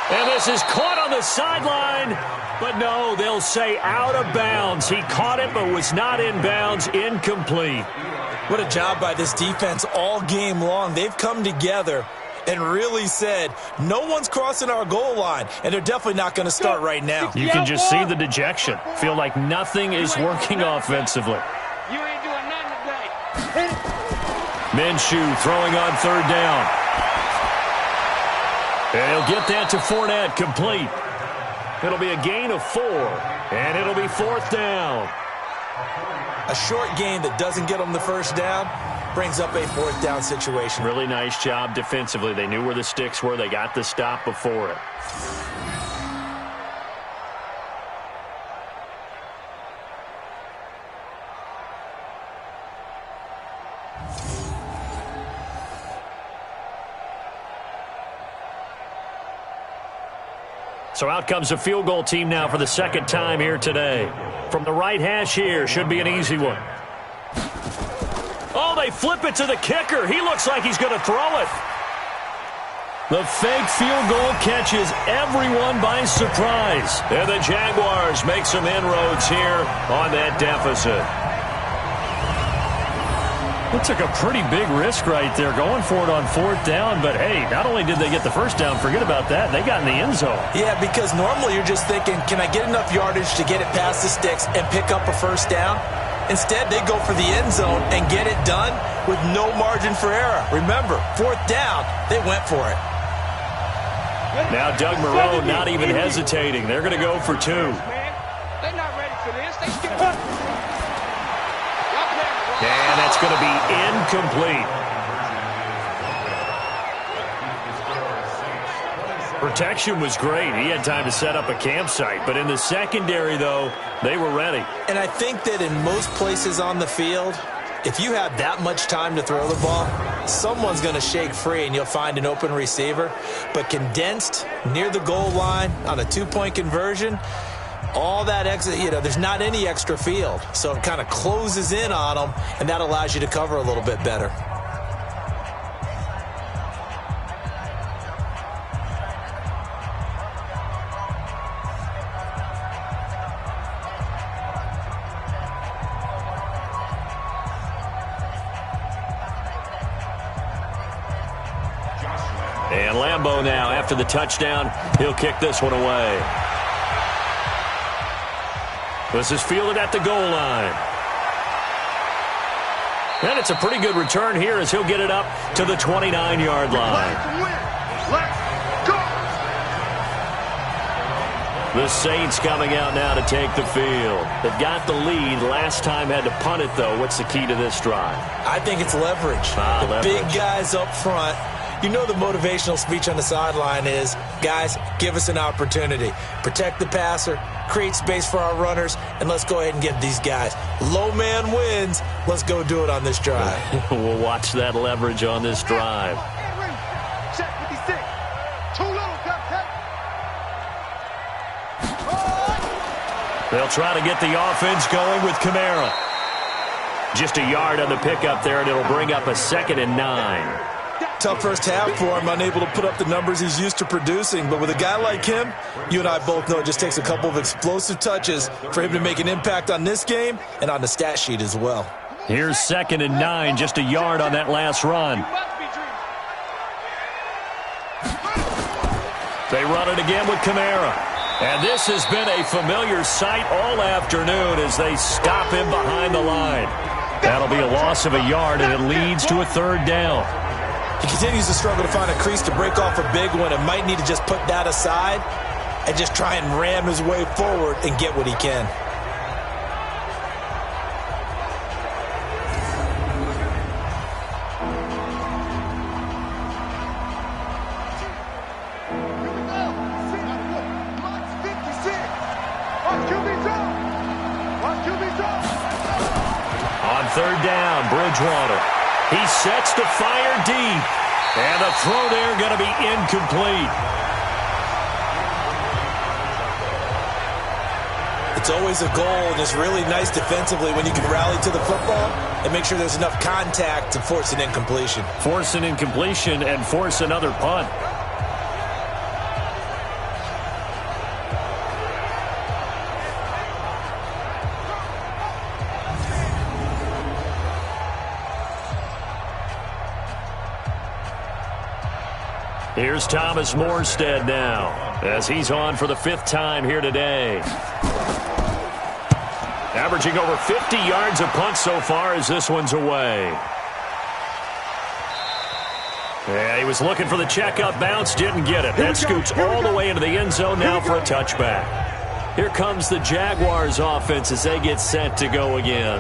[SPEAKER 2] And this is caught on the sideline. But no, they'll say out of bounds. He caught it but was not in bounds. Incomplete.
[SPEAKER 3] What a job by this defense all game long. They've come together and really said, no one's crossing our goal line, and they're definitely not going to start right now.
[SPEAKER 2] You can just see the dejection. Feel like nothing is working offensively.
[SPEAKER 4] You ain't doing nothing today.
[SPEAKER 2] Minshew throwing on 3rd down. And he'll get that to Fournette, complete. It'll be a gain of 4, and it'll be 4th down.
[SPEAKER 3] A short gain that doesn't get them the first down brings up a 4th down situation.
[SPEAKER 2] Really nice job defensively. They knew where the sticks were. They got the stop before it. So out comes a field goal team now for the 2nd time here today. From the right hash here, should be an easy one. Oh, they flip it to the kicker. He looks like he's going to throw it. The fake field goal catches everyone by surprise. And the Jaguars make some inroads here on that deficit. It took a pretty big risk right there going for it on 4th down. But, hey, not only did they get the first down, forget about that, they got in the end zone.
[SPEAKER 3] Yeah, because normally you're just thinking, can I get enough yardage to get it past the sticks and pick up a first down? Instead, they go for the end zone and get it done with no margin for error. Remember, 4th down, they went for it.
[SPEAKER 2] Now Doug Marrone not even hesitating. They're going to go for 2.
[SPEAKER 4] Man, they're not ready for this. They still...
[SPEAKER 2] And that's going to be incomplete. Protection was great. He had time to set up a campsite. But in the secondary, though, they were ready.
[SPEAKER 3] And I think that in most places on the field, if you have that much time to throw the ball, someone's going to shake free and you'll find an open receiver. But condensed near the goal line on a 2-point conversion, all that extra, there's not any extra field. So it kind of closes in on them, and that allows you to cover a little bit better.
[SPEAKER 2] And Lambeau now, after the touchdown, he'll kick this one away. This is fielded at the goal line. And it's a pretty good return here as he'll get it up to the 29-yard line.
[SPEAKER 4] Let's go!
[SPEAKER 2] The Saints coming out now to take the field. They've got the lead. Last time had to punt it, though. What's the key to this drive?
[SPEAKER 3] I think it's leverage.
[SPEAKER 2] Leverage.
[SPEAKER 3] Big guys up front. You know the motivational speech on the sideline is, guys, give us an opportunity. Protect the passer, create space for our runners, and let's go ahead and get these guys. Low man wins. Let's go do it on this drive.
[SPEAKER 2] We'll watch that leverage on this drive.
[SPEAKER 7] Check 56. Too low,
[SPEAKER 2] They'll try to get the offense going with Camaro. Just a yard on the pickup there, and it'll bring up a 2nd and 9.
[SPEAKER 3] Tough first half for him, unable to put up the numbers he's used to producing. But with a guy like him, you and I both know it just takes a couple of explosive touches for him to make an impact on this game and on the stat sheet as well.
[SPEAKER 2] Here's 2nd and 9, just a yard on that last run. They run it again with Camaro. And this has been a familiar sight all afternoon as they stop him behind the line. That'll be a loss of a yard, and it leads to a 3rd down.
[SPEAKER 3] He continues to struggle to find a crease to break off a big one and might need to just put that aside and just try and ram his way forward and get what he can.
[SPEAKER 2] On 3rd down, Bridgewater. He sets to fire deep. And the throw there going to be incomplete.
[SPEAKER 3] It's always a goal, and it's really nice defensively when you can rally to the football and make sure there's enough contact to force an incompletion.
[SPEAKER 2] Force an incompletion and force another punt. Here's Thomas Morstead now as he's on for the 5th time here today. Averaging over 50 yards a punt so far as this one's away. Yeah, he was looking for the checkup bounce, didn't get it. That scoots all the way into the end zone now for a touchback. Here comes the Jaguars offense as they get set to go again.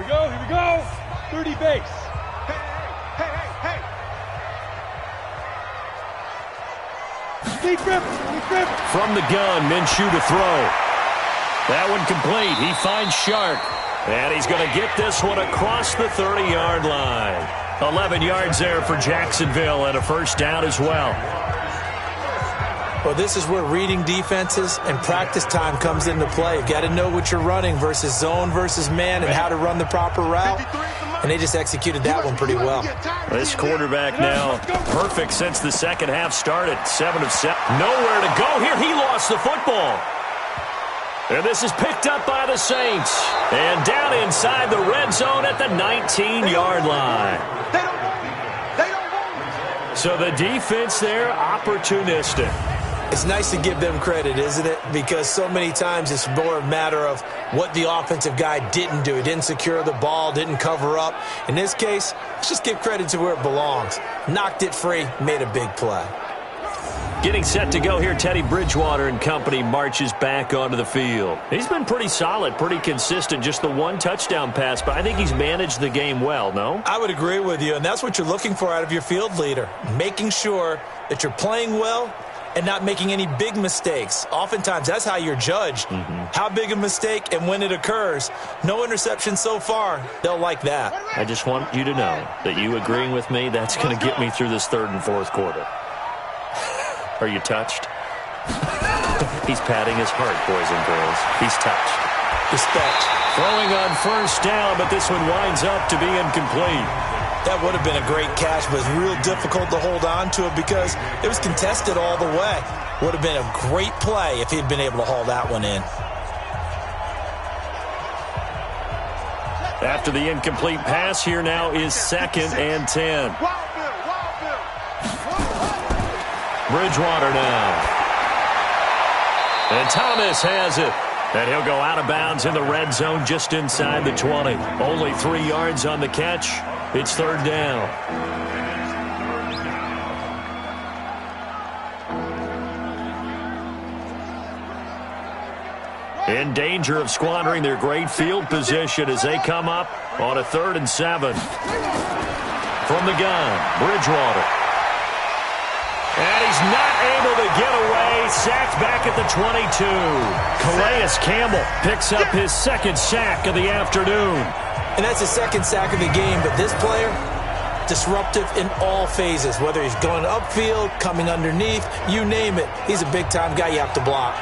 [SPEAKER 4] Here we go. 30 base. Hey. Deep rip.
[SPEAKER 2] From the gun, Minshew to throw. That one complete. He finds Sharp. And he's going to get this one across the 30-yard line. 11 yards there for Jacksonville and a 1st down as well.
[SPEAKER 3] Well, this is where reading defenses and practice time comes into play. You've got to know what you're running versus zone versus man and how to run the proper route. And they just executed that one pretty well.
[SPEAKER 2] This quarterback now perfect since the 2nd half started. 7 of 7. Nowhere to go here. He lost the football. And this is picked up by the Saints. And down inside the red zone at the 19-yard line. So the defense there, opportunistic.
[SPEAKER 3] It's nice to give them credit, isn't it? Because so many times it's more a matter of what the offensive guy didn't do. He didn't secure the ball, didn't cover up. In this case, let's just give credit to where it belongs. Knocked it free, made a big play.
[SPEAKER 2] Getting set to go here, Teddy Bridgewater and company marches back onto the field. He's been pretty solid, pretty consistent, just the 1 touchdown pass, but I think he's managed the game well, no?
[SPEAKER 3] I would agree with you, and that's what you're looking for out of your field leader, making sure that you're playing well and not making any big mistakes. Oftentimes, that's how you're judged. How big a mistake and when it occurs. No interception so far. They'll like that.
[SPEAKER 2] I just want you to know that you agreeing with me, that's going to get me through this 3rd and 4th quarter. Are you touched? He's patting his heart, boys and girls. He's touched.
[SPEAKER 3] Respect.
[SPEAKER 2] Throwing on 1st down, but this one winds up to be incomplete.
[SPEAKER 3] That would have been a great catch, but it's real difficult to hold on to it because it was contested all the way. Would have been a great play if he'd been able to haul that one in.
[SPEAKER 2] After the incomplete pass, here now is 2nd and 10. Bridgewater now. And Thomas has it. And he'll go out of bounds in the red zone just inside the 20. Only 3 yards on the catch. It's 3rd down. In danger of squandering their great field position as they come up on a 3rd and 7. From the gun, Bridgewater. And he's not able to get away. Sacked back at the 22. Calais Campbell picks up his 2nd sack of the afternoon.
[SPEAKER 3] And that's his 2nd sack of the game, but this player, disruptive in all phases, whether he's going upfield, coming underneath, you name it. He's a big-time guy you have to block.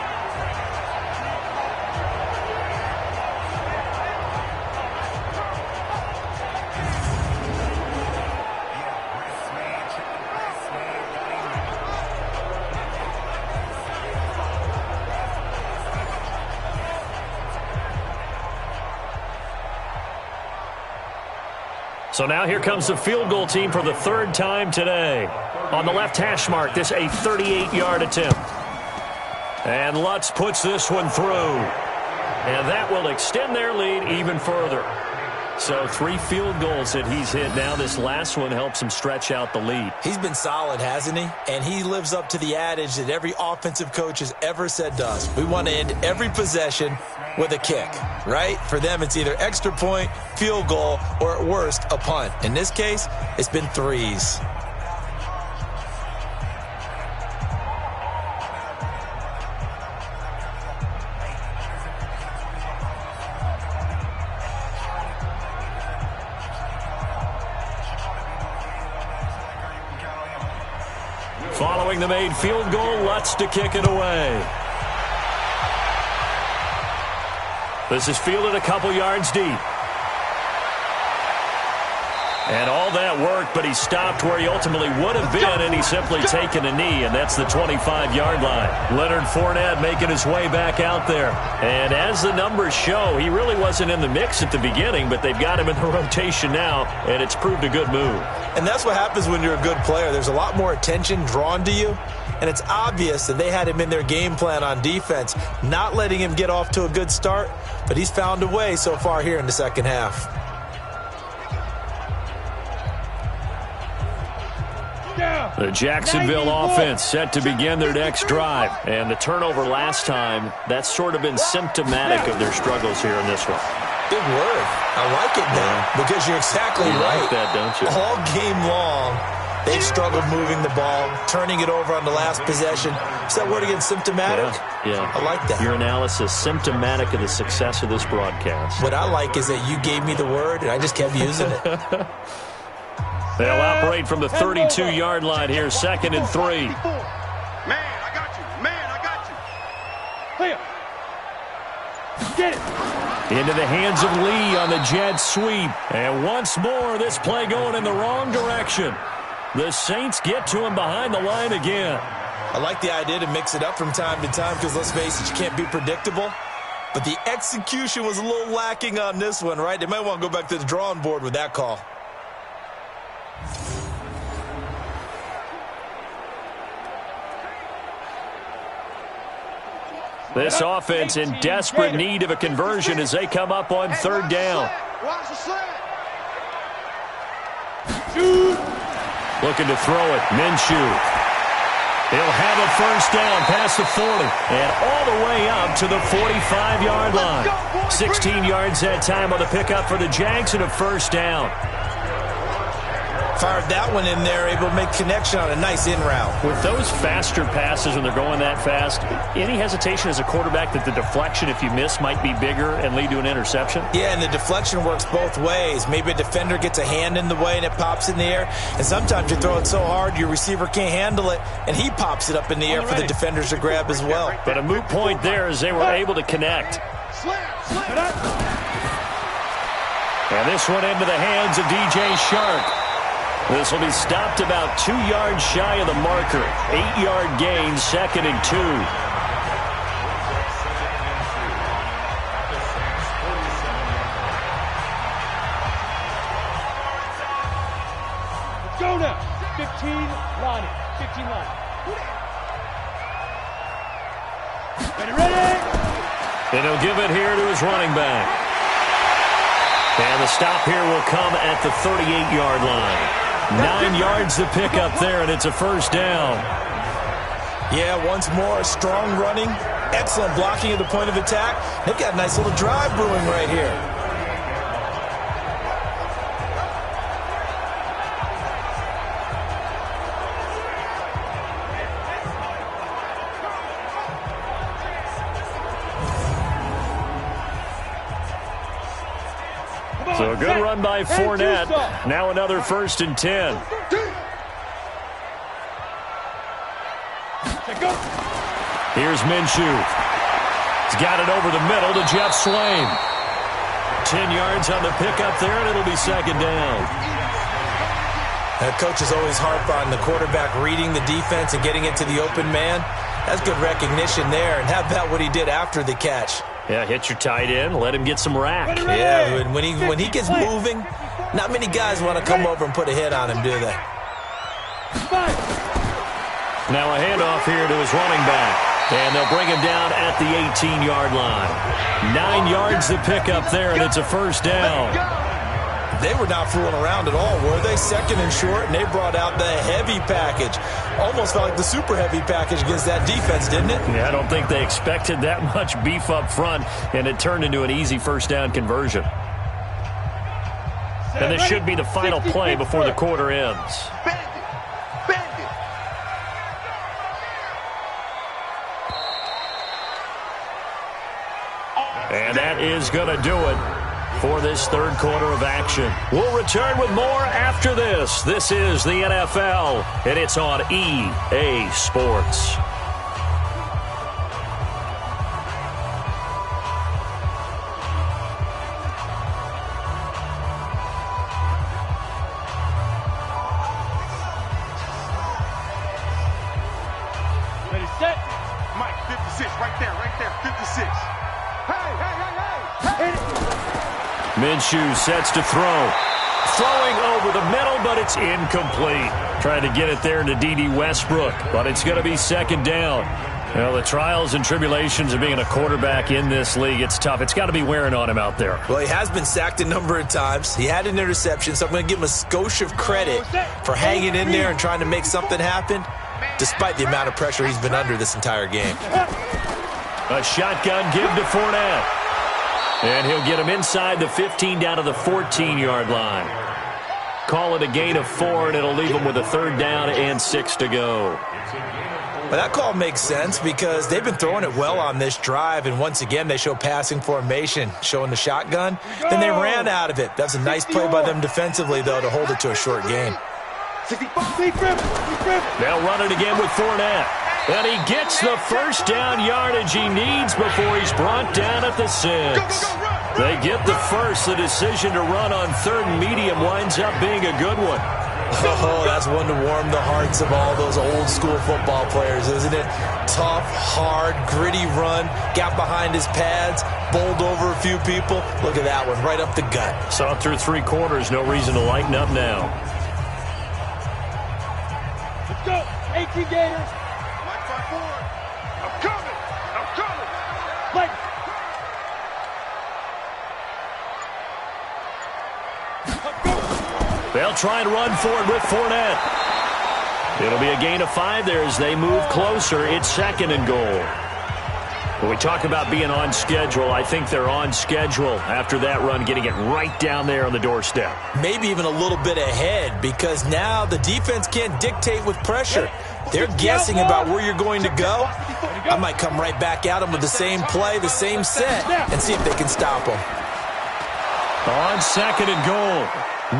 [SPEAKER 2] So now here comes the field goal team for the 3rd time today. On the left hash mark, this a 38-yard attempt. And Lutz puts this one through. And that will extend their lead even further. So 3 field goals that he's hit now. This last one helps him stretch out the lead.
[SPEAKER 3] He's been solid, hasn't he? And he lives up to the adage that every offensive coach has ever said to us. We want to end every possession with a kick, right? For them, it's either extra point, field goal, or at worst, a punt. In this case, it's been 3s.
[SPEAKER 2] Following the made field goal, Lutz to kick it away. This is fielded a couple yards deep. And all that worked, but he stopped where he ultimately would have been, and he's simply taken a knee, and that's the 25-yard line. Leonard Fournette making his way back out there. And as the numbers show, he really wasn't in the mix at the beginning, but they've got him in the rotation now, and it's proved a good move.
[SPEAKER 3] And that's what happens when you're a good player. There's a lot more attention drawn to you, and it's obvious that they had him in their game plan on defense, not letting him get off to a good start, but he's found a way so far here in the second half.
[SPEAKER 2] The Jacksonville offense set to begin their next drive. And the turnover last time, that's sort of been symptomatic of their struggles here in this one.
[SPEAKER 3] Big word. I like it now because you're exactly right.
[SPEAKER 2] Like that, don't you?
[SPEAKER 3] All game long, they've struggled moving the ball, turning it over on the last possession. Is that word again, symptomatic?
[SPEAKER 2] Yeah.
[SPEAKER 3] I like that.
[SPEAKER 2] Your analysis, symptomatic of the success of this broadcast.
[SPEAKER 3] What I like is that you gave me the word, and I just kept using it.
[SPEAKER 2] They'll operate from the 32-yard line here, 2nd and 3.
[SPEAKER 7] Man, I got you. Man, I got you. Here. Get it.
[SPEAKER 2] Into the hands of Lee on the jet sweep. And once more, this play going in the wrong direction. The Saints get to him behind the line again.
[SPEAKER 3] I like the idea to mix it up from time to time because, let's face it, you can't be predictable. But the execution was a little lacking on this one, right? They might want to go back to the drawing board with that call.
[SPEAKER 2] This offense in desperate need of a conversion as they come up on 3rd down.
[SPEAKER 7] Watch the slant.
[SPEAKER 2] Looking to throw it. Minshew. He'll have a 1st down past the 40 and all the way up to the 45-yard line. 16 yards that time on the pickup for the Jags and a 1st down.
[SPEAKER 3] Fired that one in there, able to make connection on a nice in route.
[SPEAKER 2] With those faster passes when they're going that fast, any hesitation as a quarterback that the deflection, if you miss, might be bigger and lead to an interception?
[SPEAKER 3] Yeah, and the deflection works both ways. Maybe a defender gets a hand in the way and it pops in the air. And sometimes you throw it so hard your receiver can't handle it, and he pops it up in the air for the defenders to grab as well.
[SPEAKER 2] But a moot point there as they were able to connect. And this one into the hands of DJ Shark. This will be stopped about 2 yards shy of the marker. 8-yard gain, 2nd and 2.
[SPEAKER 4] Go now. 15 line. 15 line. Ready.
[SPEAKER 2] And he'll give it here to his running back. And the stop here will come at the 38-yard line. 9 yards to pick up there, and it's a first down.
[SPEAKER 3] Yeah, once more, strong running, excellent blocking at the point of attack. They've got a nice little drive brewing right here.
[SPEAKER 2] So a good run by Fournette. Now another 1st and 10. Here's Minshew. He's got it over the middle to Jeff Swain. 10 yards on the pickup there, and it'll be 2nd down.
[SPEAKER 3] Coaches always harp on the quarterback reading the defense and getting it to the open man. That's good recognition there. And how about what he did after the catch?
[SPEAKER 2] Yeah, hit your tight end, let him get some rack.
[SPEAKER 3] Yeah, when he gets moving, not many guys want to come over and put a hit on him, do they?
[SPEAKER 2] Now a handoff here to his running back. And they'll bring him down at the 18-yard line. 9 yards to pick up there, and it's a first down.
[SPEAKER 3] They were not fooling around at all, were they? 2nd and short, and they brought out the heavy package. Almost felt like the super heavy package against that defense, didn't it?
[SPEAKER 2] Yeah, I don't think they expected that much beef up front, and it turned into an easy first down conversion. And this should be the final play before the quarter ends. And that is going to do it for this 3rd quarter of action. We'll return with more after this. This is the NFL, and it's on EA Sports.
[SPEAKER 4] Ready, set.
[SPEAKER 7] Mike, 56, right there, 56.
[SPEAKER 2] Minshew sets to throw. Throwing over the middle, but it's incomplete. Trying to get it there to D.D. Westbrook, but it's going to be 2nd down. Well, the trials and tribulations of being a quarterback in this league, it's tough. It's got to be wearing on him out there.
[SPEAKER 3] Well, he has been sacked a number of times. He had an interception, so I'm going to give him a skosh of credit for hanging in there and trying to make something happen, despite the amount of pressure he's been under this entire game.
[SPEAKER 2] A shotgun give to Fournette. And he'll get him inside the 15 down to the 14-yard line. Call it a gain of 4, and it'll leave him with a 3rd down and 6 to go.
[SPEAKER 3] Well, that call makes sense because they've been throwing it well on this drive, and once again they show passing formation, showing the shotgun. Then they ran out of it. That's a nice play by them defensively, though, to hold it to a short gain.
[SPEAKER 2] They'll run it again with Fournette. And he gets the first down yardage he needs before he's brought down at the 6. They get the first. The decision to run on 3rd and medium winds up being a good one.
[SPEAKER 3] Oh, that's one to warm the hearts of all those old school football players, isn't it? Tough, hard, gritty run. Got behind his pads, bowled over a few people. Look at that one, right up the gut.
[SPEAKER 2] Saw through 3 quarters. No reason to lighten up now.
[SPEAKER 4] Let's go. 18 Gators.
[SPEAKER 7] I'm coming.
[SPEAKER 4] Like.
[SPEAKER 2] They'll try and run forward with Fournette. It'll be a gain of 5 there as they move closer. It's 2nd and goal. When we talk about being on schedule, I think they're on schedule after that run, getting it right down there on the doorstep.
[SPEAKER 3] Maybe even a little bit ahead because now the defense can't dictate with pressure. They're guessing about where you're going to go. I might come right back at them with the same play, the same set, and see if they can stop them.
[SPEAKER 2] On 2nd and goal,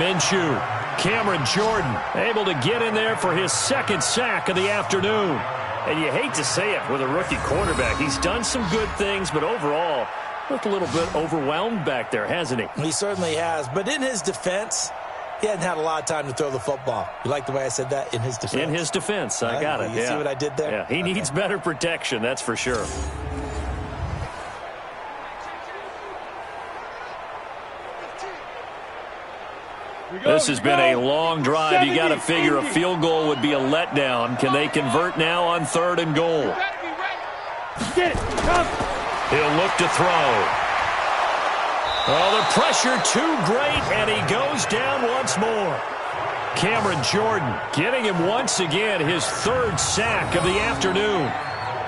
[SPEAKER 2] Minshew, Cameron Jordan, able to get in there for his 2nd sack of the afternoon. And you hate to say it with a rookie quarterback. He's done some good things, but overall, looked a little bit overwhelmed back there, hasn't he?
[SPEAKER 3] He certainly has. But in his defense, He hadn't had a lot of time to throw the football. You like the way I said that? In his defense.
[SPEAKER 6] In his defense. I got it.
[SPEAKER 3] You see what I did there?
[SPEAKER 6] Yeah, he needs better protection, that's for sure. This has been a long drive. You got to figure a field goal would be a letdown. Can they convert now on 3rd and goal?
[SPEAKER 4] Get it. Come.
[SPEAKER 6] He'll look to throw. Oh, the pressure too great, and he goes down once more. Cameron Jordan getting him once again, his 3rd sack of the afternoon.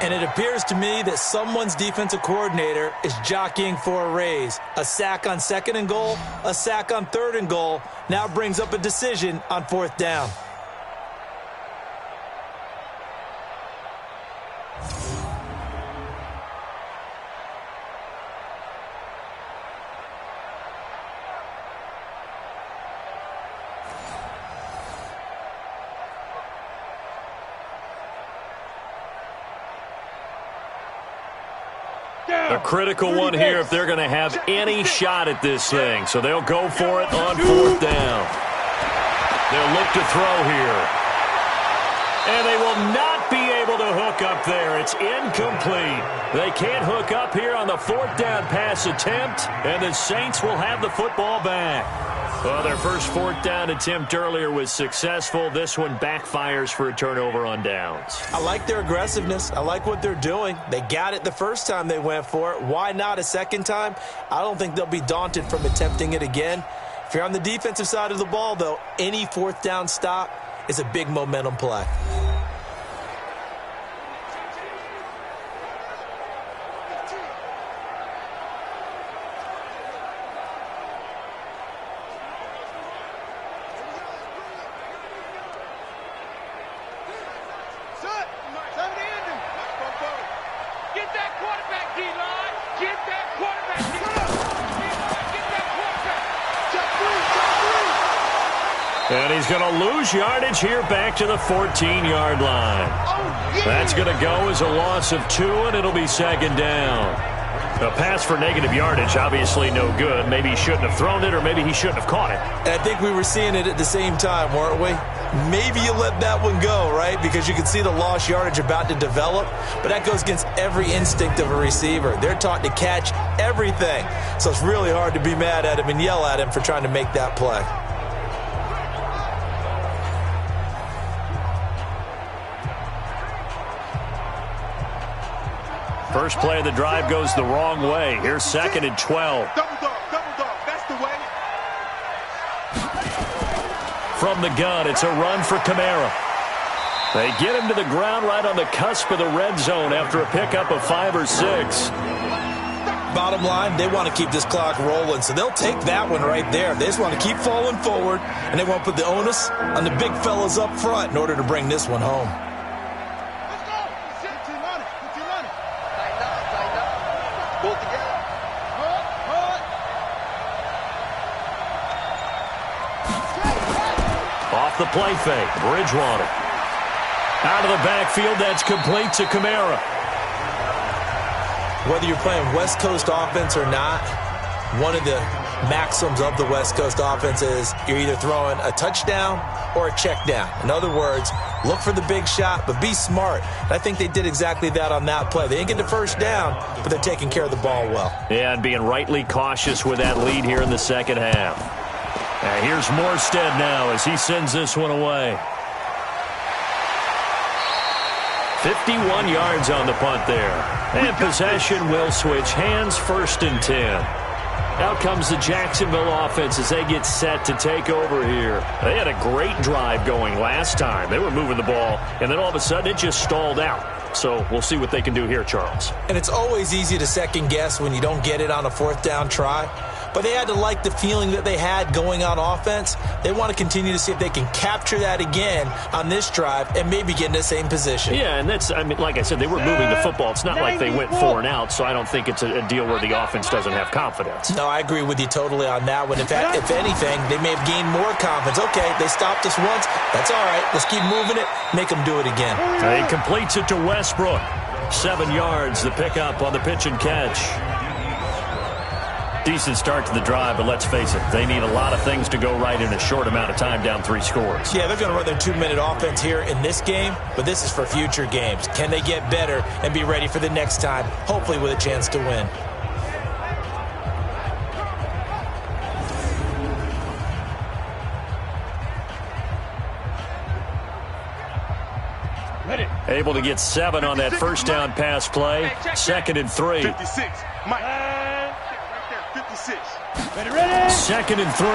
[SPEAKER 3] And it appears to me that someone's defensive coordinator is jockeying for a raise. A sack on 2nd and goal, a sack on 3rd and goal, now brings up a decision on 4th down.
[SPEAKER 6] A critical one here if they're going to have any shot at this thing. So they'll go for it on 4th down. They'll look to throw here. And they will not be able to hook up there. It's incomplete. They can't hook up here on the 4th down pass attempt, and the Saints will have the football back. Well, their first 4th down attempt earlier was successful. This one backfires for a turnover on downs.
[SPEAKER 3] I like their aggressiveness. I like what they're doing. They got it the first time they went for it. Why not a second time? I don't think they'll be daunted from attempting it again. If you're on the defensive side of the ball, though, any 4th down stop is a big momentum play.
[SPEAKER 6] And he's going to lose yardage here back to the 14-yard line. That's going to go as a loss of 2, and it'll be 2nd down. A pass for negative yardage, obviously no good. Maybe he shouldn't have thrown it, or maybe he shouldn't have caught it.
[SPEAKER 3] And I think we were seeing it at the same time, weren't we? Maybe you let that one go, right? Because you can see the lost yardage about to develop. But that goes against every instinct of a receiver. They're taught to catch everything. So it's really hard to be mad at him and yell at him for trying to make that play.
[SPEAKER 6] First play of the drive goes the wrong way. Here's 2nd and 12.
[SPEAKER 7] Double dog, that's the way.
[SPEAKER 6] From the gun, it's a run for Camaro. They get him to the ground right on the cusp of the red zone after a pickup of 5 or 6.
[SPEAKER 3] Bottom line, they want to keep this clock rolling, so they'll take that one right there. They just want to keep falling forward, and they want to put the onus on the big fellas up front in order to bring this one home.
[SPEAKER 6] The play fake. Bridgewater. Out of the backfield, that's complete to Camaro.
[SPEAKER 3] Whether you're playing West Coast offense or not, one of the maxims of the West Coast offense is you're either throwing a touchdown or a check down. In other words, look for the big shot, but be smart. And I think they did exactly that on that play. They didn't get the first down, but they're taking care of the ball well.
[SPEAKER 6] Yeah, and being rightly cautious with that lead here in the second half. And here's Morstead now as he sends this one away. 51 yards on the punt there. And possession will switch hands, 1st and 10. Out comes the Jacksonville offense as they get set to take over here. They had a great drive going last time. They were moving the ball, and then all of a sudden it just stalled out. So we'll see what they can do here, Charles.
[SPEAKER 3] And it's always easy to second guess when you don't get it on a 4th down try. But they had to like the feeling that they had going on offense. They want to continue to see if they can capture that again on this drive and maybe get in the same position.
[SPEAKER 6] Yeah, and that's, I mean, like I said, they were moving the football. It's not like they went 4 and out, so I don't think it's a deal where the offense doesn't have confidence.
[SPEAKER 3] No, I agree with you totally on that one. In fact, if anything, they may have gained more confidence. Okay, they stopped us once. That's all right. Let's keep moving it. Make them do it again.
[SPEAKER 6] He completes it to Westbrook. 7 yards, the pickup on the pitch and catch.
[SPEAKER 2] Decent start to the drive, but let's face it, they need a lot of things to go right in a short amount of time, down 3 scores.
[SPEAKER 3] Yeah, they're going to run their 2-minute offense here in this game, but this is for future games. Can they get better and be ready for the next time, hopefully with a chance to win?
[SPEAKER 2] Able to get 7 on that first down pass play. 2nd and 3.
[SPEAKER 7] 56. Mike. Right there, 56.
[SPEAKER 4] Ready.
[SPEAKER 2] 2nd and 3.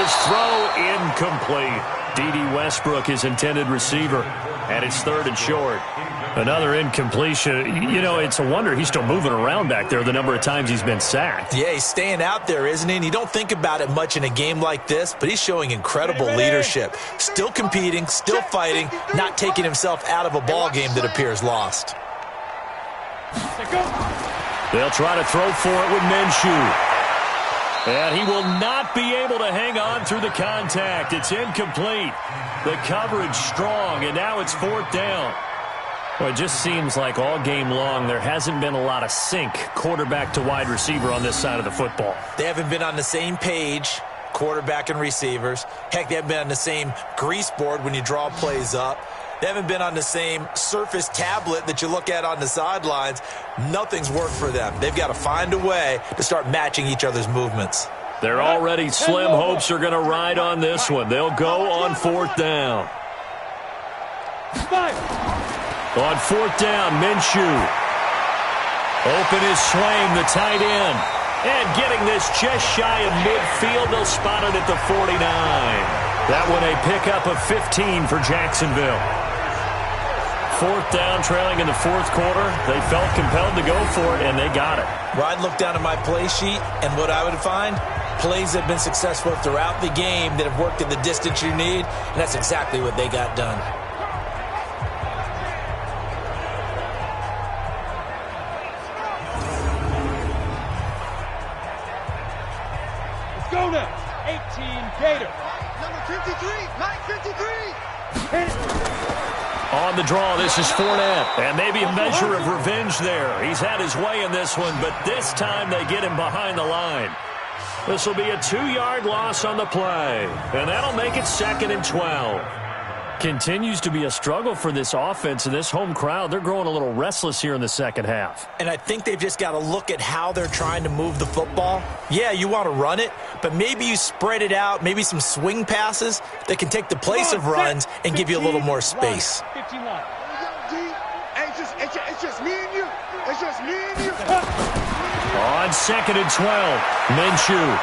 [SPEAKER 2] His throw incomplete. D.D. Westbrook, his intended receiver. And it's 3rd and short. Another incompletion. You know, it's a wonder he's still moving around back there the number of times he's been sacked.
[SPEAKER 3] Yeah, he's staying out there, isn't he? And you don't think about it much in a game like this, but he's showing incredible leadership. Still competing, still fighting, not taking himself out of a ball game that appears lost.
[SPEAKER 2] They'll try to throw for it with Minshew. And he will not be able to hang on through the contact. It's incomplete. The coverage strong, and now it's 4th down. Well, it just seems like all game long there hasn't been a lot of sync quarterback to wide receiver on this side of the football.
[SPEAKER 3] They haven't been on the same page, quarterback and receivers. Heck, they haven't been on the same grease board when you draw plays up. They haven't been on the same surface tablet that you look at on the sidelines. Nothing's worked for them. They've got to find a way to start matching each other's movements.
[SPEAKER 2] Their already slim hopes are going to ride on this one. They'll go on 4th down. On 4th down, Minshew. Open is Swaim, the tight end. And getting this just shy of midfield, they'll spot it at the 49. That one a pickup of 15 for Jacksonville. 4th down, trailing in the 4th quarter. They felt compelled to go for it, and they got it.
[SPEAKER 3] Well, I'd look down at my play sheet, and what I would find, plays that have been successful throughout the game that have worked in the distance you need, and that's exactly what they got done.
[SPEAKER 4] Let's go now. 18 Gator.
[SPEAKER 7] Number 53. Mike 53.
[SPEAKER 4] Hit it.
[SPEAKER 2] On the draw, this is Fournette. And maybe a measure of revenge there. He's had his way in this one, but this time they get him behind the line. This will be a 2-yard loss on the play. And that'll make it 2nd and 12. Continues to be a struggle for this offense and this home crowd. They're growing a little restless here in the second half.
[SPEAKER 3] And I think they've just got to look at how they're trying to move the football. Yeah, you want to run it, but maybe you spread it out, maybe some swing passes that can take the place of runs and give you a little more space.
[SPEAKER 4] 15 line.
[SPEAKER 7] It's just me and you. It's just me and you.
[SPEAKER 2] On 2nd and 12, Minshew.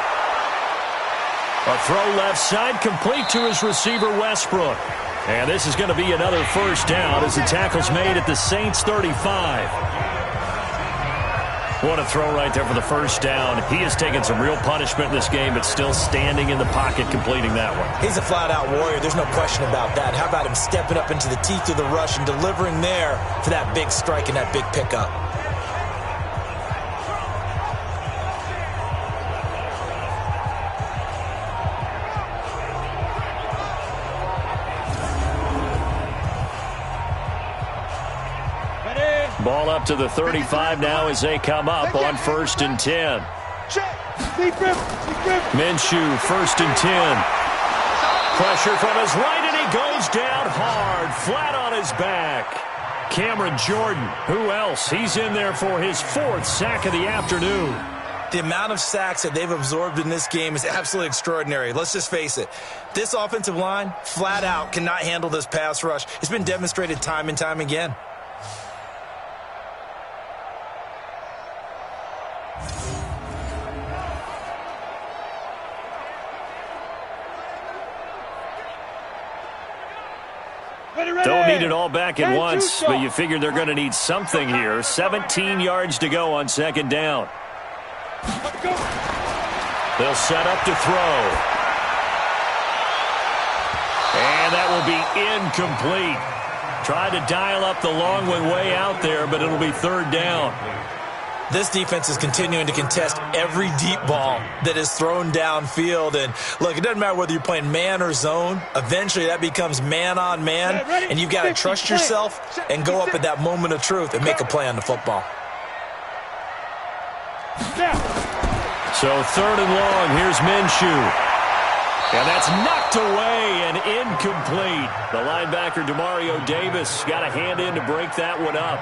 [SPEAKER 2] A throw left side, complete to his receiver, Westbrook. And this is going to be another first down as the tackle's made at the Saints' 35. What a throw right there for the first down. He has taken some real punishment in this game, but still standing in the pocket completing that one.
[SPEAKER 3] He's a flat-out warrior. There's no question about that. How about him stepping up into the teeth of the rush and delivering there for that big strike and that big pickup?
[SPEAKER 2] Ball up to the 35 now as they come up on 1st and 10. Minshew, 1st and 10. Pressure from his right, and he goes down hard, flat on his back. Cameron Jordan, who else? He's in there for his 4th sack of the afternoon.
[SPEAKER 3] The amount of sacks that they've absorbed in this game is absolutely extraordinary. Let's just face it. This offensive line, flat out, cannot handle this pass rush. It's been demonstrated time and time again.
[SPEAKER 2] Don't need it all back at once, but you figure they're going to need something here. 17 yards to go on 2nd down. They'll set up to throw. And that will be incomplete. Tried to dial up the long one way out there, but it'll be 3rd down.
[SPEAKER 3] This defense is continuing to contest every deep ball that is thrown downfield. And, look, it doesn't matter whether you're playing man or zone. Eventually, that becomes man on man. And you've got to trust yourself and go up at that moment of truth and make a play on the football.
[SPEAKER 2] So 3rd and long, here's Minshew. And that's knocked away and incomplete. The linebacker, Demario Davis, got a hand in to break that one up.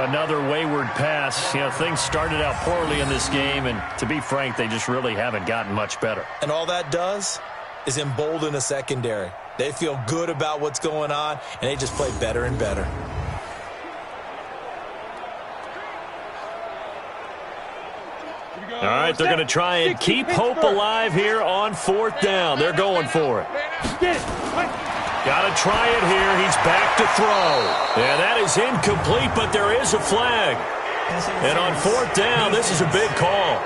[SPEAKER 2] Another wayward pass. You know, things started out poorly in this game, and to be frank, they just really haven't gotten much better.
[SPEAKER 3] And all that does is embolden the secondary. They feel good about what's going on, and they just play better and better.
[SPEAKER 2] All right, they're going to try and keep hope alive here on 4th down. They're going for it. Got to try it here. He's back to throw. And that is incomplete, but there is a flag. And on 4th down, this is a big call.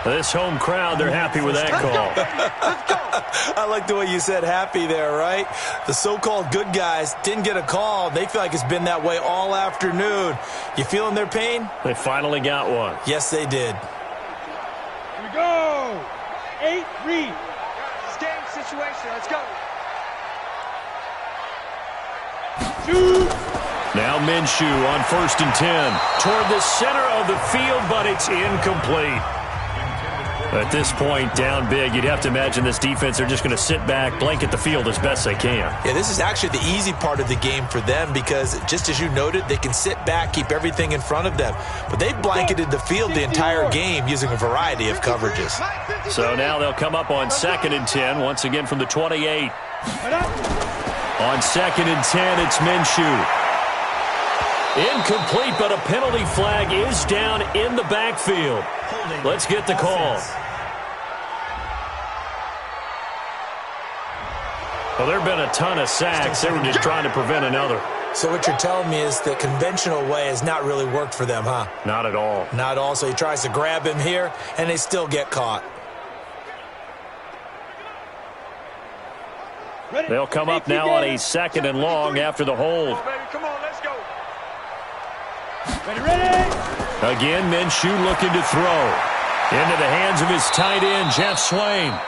[SPEAKER 2] This home crowd, they're happy with that call.
[SPEAKER 3] I like the way you said happy there, right? The so-called good guys didn't get a call. They feel like it's been that way all afternoon. You feeling their pain?
[SPEAKER 2] They finally got one.
[SPEAKER 3] Yes, they did.
[SPEAKER 4] Here we go. 8 read.
[SPEAKER 7] It's game situation. Let's go.
[SPEAKER 4] 2.
[SPEAKER 2] Now Minshew on 1st and 10. Toward the center of the field, but it's incomplete. At this point, down big, you'd have to imagine this defense are just going to sit back, blanket the field as best they can.
[SPEAKER 3] Yeah, this is actually the easy part of the game for them because, just as you noted, they can sit back, keep everything in front of them. But they blanketed the field the entire game using a variety of coverages.
[SPEAKER 2] So now they'll come up on 2nd and 10, once again from the 28. On 2nd and 10, it's Minshew. Incomplete, but a penalty flag is down in the backfield. Let's get the call. Well, there have been a ton of sacks. They were just trying to prevent another.
[SPEAKER 3] So what you're telling me is the conventional way has not really worked for them, huh?
[SPEAKER 2] Not at all.
[SPEAKER 3] Not at all. So he tries to grab him here, and they still get caught.
[SPEAKER 2] They'll come up now on a 2nd and long after the hold.
[SPEAKER 7] Come on, let's go.
[SPEAKER 4] Ready.
[SPEAKER 2] Again, Minshew looking to throw. Into the hands of his tight end, Jeff Swain.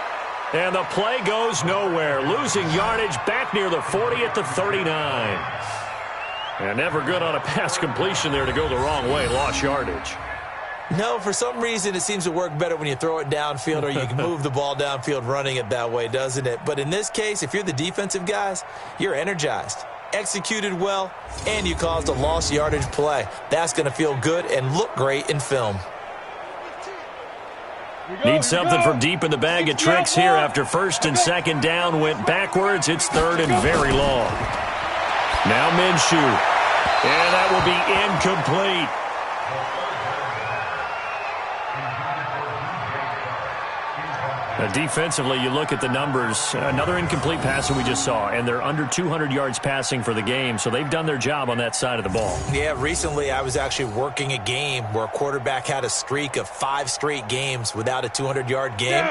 [SPEAKER 2] And the play goes nowhere. Losing yardage back near the 40 at the 39. And never good on a pass completion there to go the wrong way. Lost yardage.
[SPEAKER 3] No, for some reason, it seems to work better when you throw it downfield or you can move the ball downfield running it that way, doesn't it? But in this case, if you're the defensive guys, you're energized, executed well, and you caused a lost yardage play. That's going to feel good and look great in film.
[SPEAKER 2] Need something from deep in the bag of tricks here after 1st and 2nd down went backwards. It's 3rd and very long. Now Minshew. And that will be incomplete. Defensively, you look at the numbers. Another incomplete pass that we just saw, and they're under 200 yards passing for the game, so they've done their job on that side of the ball.
[SPEAKER 3] Yeah, recently I was actually working a game where a quarterback had a streak of 5 straight games without a 200-yard game.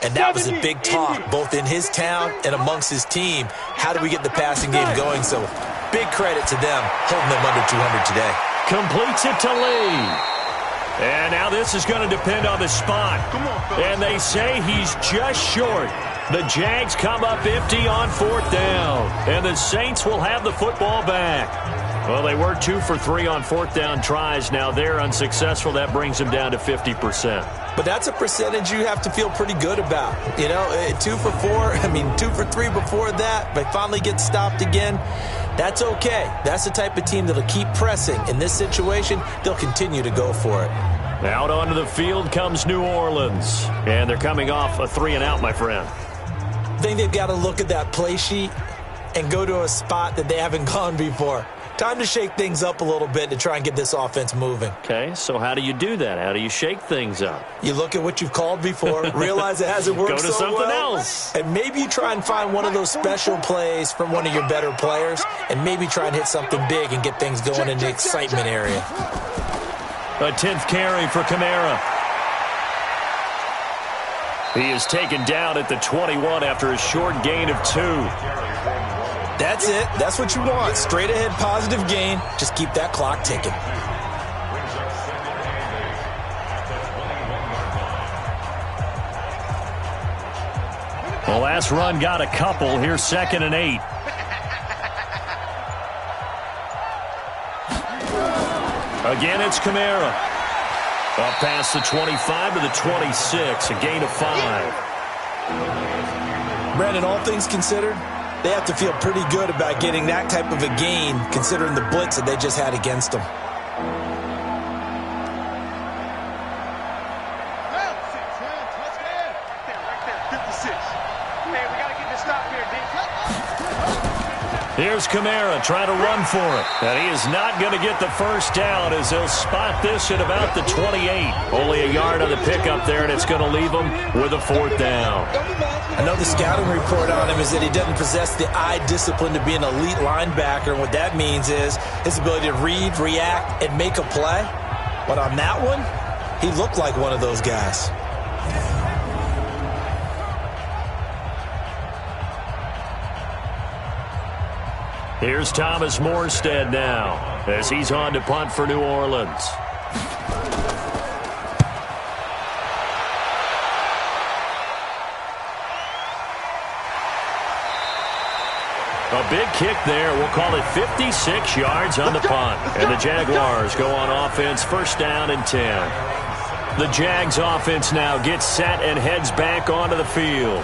[SPEAKER 3] And that was a big talk, both in his town and amongst his team. How do we get the passing game going? So big credit to them holding them under 200 today.
[SPEAKER 2] Completes it to Lee. And now this is going to depend on the spot. And they say he's just short. The Jags come up empty on 4th down. And the Saints will have the football back. Well, they were 2 for 3 on 4th down tries. Now they're unsuccessful. That brings them down to 50%.
[SPEAKER 3] But that's a percentage you have to feel pretty good about. You know, 2 for 2 for 3 before that. But finally get stopped again. That's okay. That's the type of team that'll keep pressing. In this situation, they'll continue to go for it.
[SPEAKER 2] Out onto the field comes New Orleans. And they're coming off a 3-and-out, my friend.
[SPEAKER 3] I think they've got to look at that play sheet and go to a spot that they haven't gone before. Time to shake things up a little bit to try and get this offense moving.
[SPEAKER 2] Okay, so how do you do that? How do you shake things up?
[SPEAKER 3] You look at what you've called before, realize it hasn't worked
[SPEAKER 2] Go to
[SPEAKER 3] so
[SPEAKER 2] something
[SPEAKER 3] well,
[SPEAKER 2] else.
[SPEAKER 3] and maybe you try and find one of those special plays from one of your better players, and maybe try and hit something big and get things going in the excitement area.
[SPEAKER 2] A 10th carry for Camaro. He is taken down at the 21 after a short gain of 2.
[SPEAKER 3] That's it. That's what you want. Straight ahead positive gain. Just keep that clock ticking.
[SPEAKER 2] The last run got a couple. Here's 2nd and 8. Again, it's Camaro. Up past the 25 to the 26, a gain of 5.
[SPEAKER 3] Brandon, all things considered, they have to feel pretty good about getting that type of a gain, considering the blitz that they just had against them.
[SPEAKER 2] Here's Camaro trying to run for it. And he is not going to get the first down as they'll spot this at about the 28. Only a yard on the pickup there, and it's going to leave them with a 4th down.
[SPEAKER 3] I know the scouting report on him is that he doesn't possess the eye discipline to be an elite linebacker. And what that means is his ability to read, react, and make a play. But on that one, he looked like one of those guys.
[SPEAKER 2] Here's Thomas Morstead now as he's on to punt for New Orleans. A big kick there. We'll call it 56 yards on the punt. And the Jaguars go on offense, 1st down and 10. The Jags offense now gets set and heads back onto the field.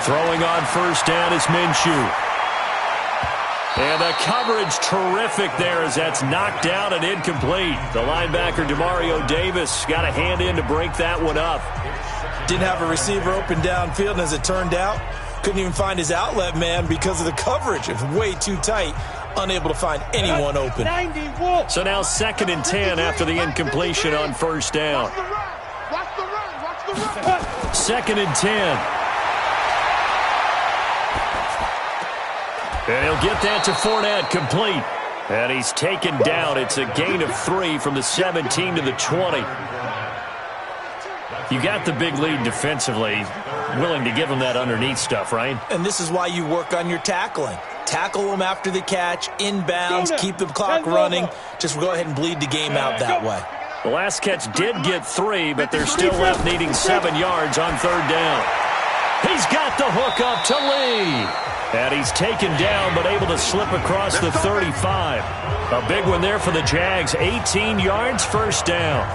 [SPEAKER 2] Throwing on 1st down is Minshew. And the coverage terrific there as that's knocked down and incomplete. The linebacker, Demario Davis, got a hand in to break that one up.
[SPEAKER 3] Didn't have a receiver open downfield, and as it turned out, couldn't even find his outlet man because of the coverage. It was way too tight, unable to find anyone open.
[SPEAKER 2] So now 2nd and 10 after the incompletion on 1st down. 2nd and 10. And he'll get that to Fournette, complete. And he's taken down. It's a gain of 3 from the 17 to the 20. You got the big lead defensively. Willing to give him that underneath stuff, right?
[SPEAKER 3] And this is why you work on your tackling. Tackle them after the catch, inbounds, keep the clock running. Just go ahead and bleed the game out that way.
[SPEAKER 2] The last catch did get 3, but they're still left needing 7 yards on 3rd down. He's got the hook up to Lee. And he's taken down, but able to slip across the 35. A big one there for the Jags. 18 yards, 1st down.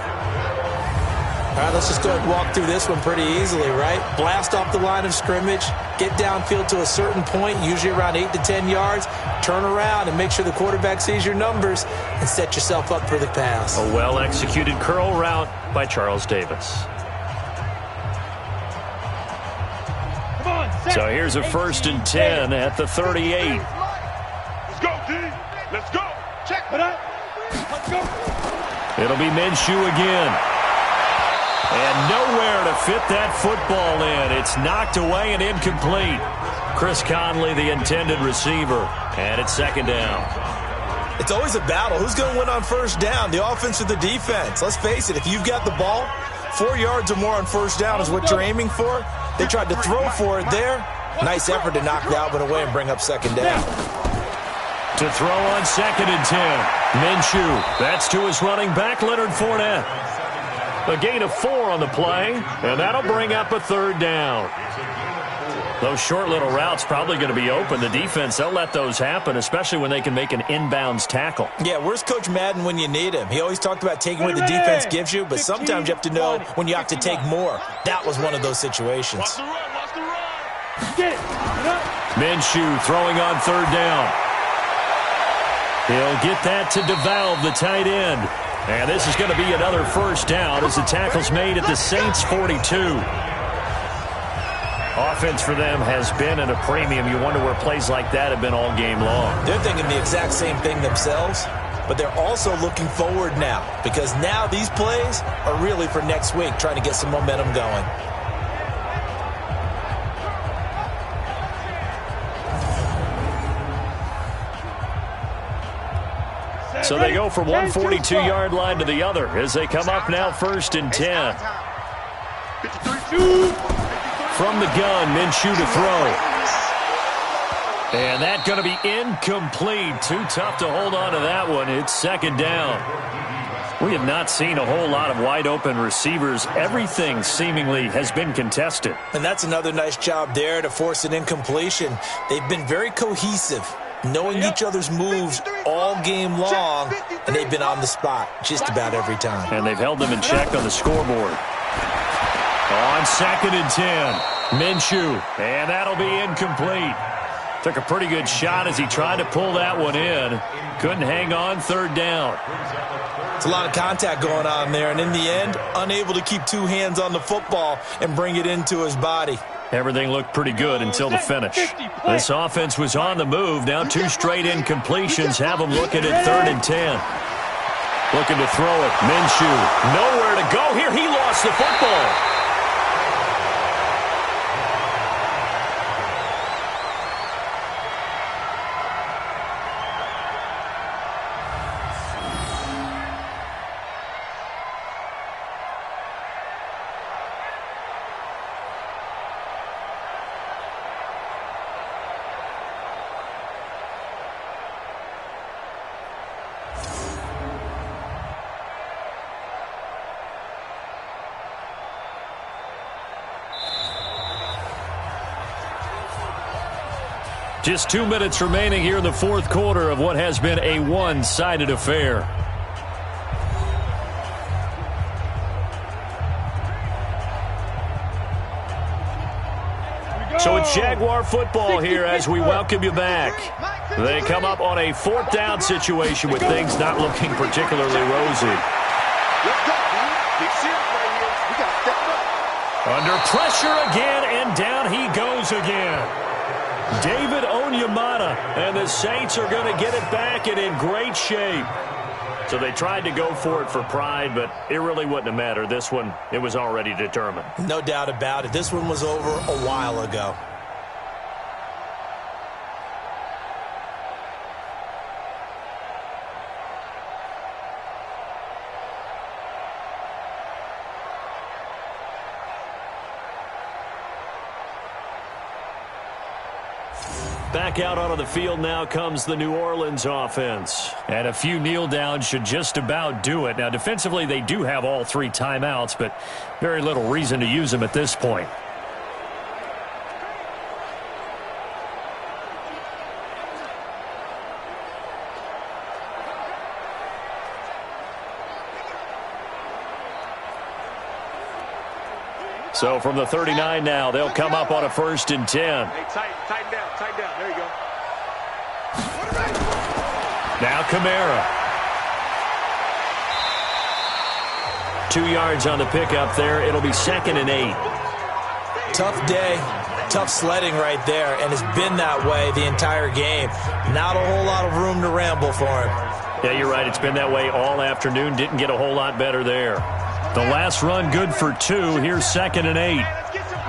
[SPEAKER 3] All right, let's just go ahead and walk through this one pretty easily, right? Blast off the line of scrimmage, get downfield to a certain point, usually around 8 to 10 yards, turn around and make sure the quarterback sees your numbers and set yourself up for the pass.
[SPEAKER 2] A well-executed curl route by Charles Davis. So here's a 1st and 10 at the 38.
[SPEAKER 7] Let's go, D. Let's go. Check it out. Let's go.
[SPEAKER 2] It'll be Minshew again. And nowhere to fit that football in. It's knocked away and incomplete. Chris Conley, the intended receiver. And it's 2nd down.
[SPEAKER 3] It's always a battle. Who's going to win on 1st down, the offense or the defense? Let's face it, if you've got the ball, 4 yards or more on 1st down is what you're aiming for. They tried to throw for it there. Nice effort to knock that one away and bring up 2nd down.
[SPEAKER 2] To throw on 2nd and 10. Minshew. That's to his running back, Leonard Fournette. A gain of 4 on the play, and that'll bring up a 3rd down. Those short little routes probably going to be open. The defense, they'll let those happen, especially when they can make an inbounds tackle.
[SPEAKER 3] Yeah, where's Coach Madden when you need him? He always talked about taking what the defense gives you, but sometimes you have to know when you have to take more. That was one of those situations.
[SPEAKER 7] Watch the run. Watch the run.
[SPEAKER 4] Get it.
[SPEAKER 2] Minshew throwing on 3rd down. He'll get that to DeValve, the tight end. And this is going to be another 1st down as the tackle's made at the Saints' 42. Offense for them has been at a premium. You wonder where plays like that have been all game long.
[SPEAKER 3] They're thinking the exact same thing themselves, but they're also looking forward now because now these plays are really for next week, trying to get some momentum going.
[SPEAKER 2] So they go from one 42-yard line to the other as they come up now 1st and 10. From the gun, Minshew to throw. And that's going to be incomplete. Too tough to hold on to that one. It's second down. We have not seen a whole lot of wide-open receivers. Everything seemingly has been contested.
[SPEAKER 3] And that's another nice job there to force an incompletion. They've been very cohesive, knowing each other's moves all game long, and they've been on the spot just about every time.
[SPEAKER 2] And they've held them in check on the scoreboard. On 2nd and 10, Minshew, and that'll be incomplete. Took a pretty good shot as he tried to pull that one in. Couldn't hang on, 3rd down.
[SPEAKER 3] It's a lot of contact going on there, and in the end, unable to keep 2 hands on the football and bring it into his body.
[SPEAKER 2] Everything looked pretty good until the finish. This offense was on the move. Now 2 straight incompletions have them looking at 3rd and 10. Looking to throw it. Minshew, nowhere to go here. He lost the football. Just 2 minutes remaining here in the 4th quarter of what has been a one-sided affair. So it's Jaguar football here as we welcome you back. They come up on a 4th down situation with things not looking particularly rosy. Under pressure again, and down he goes again. David Onyemata, and the Saints are going to get it back and in great shape. So they tried to go for it for pride, but it really wouldn't have mattered. This one, it was already determined.
[SPEAKER 3] No doubt about it. This one was over a while ago.
[SPEAKER 2] Back out onto the field now comes the New Orleans offense. And a few kneel downs should just about do it. Now, defensively, they do have all 3 timeouts, but very little reason to use them at this point. So from the 39 now, they'll come up on a 1st and 10.
[SPEAKER 7] Hey, tighten down. There you go.
[SPEAKER 2] Now Camaro. 2 yards on the pickup there. It'll be 2nd and 8.
[SPEAKER 3] Tough day, tough sledding right there, and it's been that way the entire game. Not a whole lot of room to ramble for him.
[SPEAKER 2] Yeah, you're right. It's been that way all afternoon. Didn't get a whole lot better there. The last run good for 2. Here's 2nd and 8.
[SPEAKER 7] Let's get some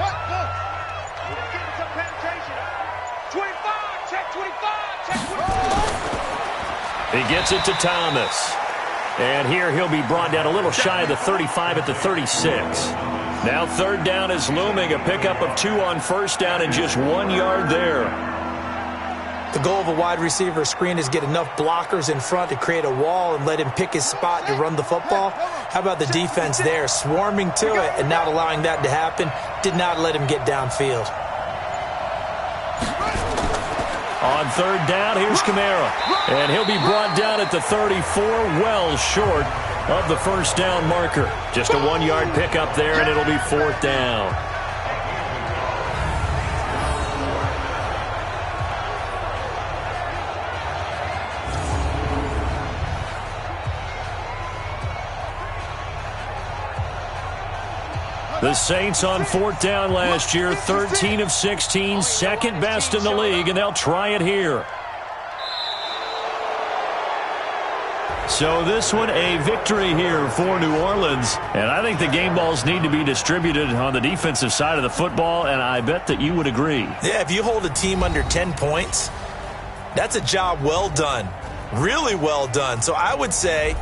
[SPEAKER 7] penetration. 25, check 25, check 25.
[SPEAKER 2] He gets it to Thomas. And here he'll be brought down a little shy of the 35 at the 36. Now 3rd down is looming. A pickup of 2 on 1st down and just 1 yard there.
[SPEAKER 3] The goal of a wide receiver screen is get enough blockers in front to create a wall and let him pick his spot to run the football. How about the defense there, swarming to it and not allowing that to happen? Did not let him get downfield.
[SPEAKER 2] On 3rd down, here's Camaro. And he'll be brought down at the 34, well short of the 1st down marker. Just a 1 yard pickup there, and it'll be 4th down. The Saints on 4th down last year, 13 of 16, 2nd best in the league, and they'll try it here. So this one a victory here for New Orleans, and I think the game balls need to be distributed on the defensive side of the football, and I bet that you would agree.
[SPEAKER 3] Yeah, if you hold a team under 10 points, that's a job well done, really well done. So I would say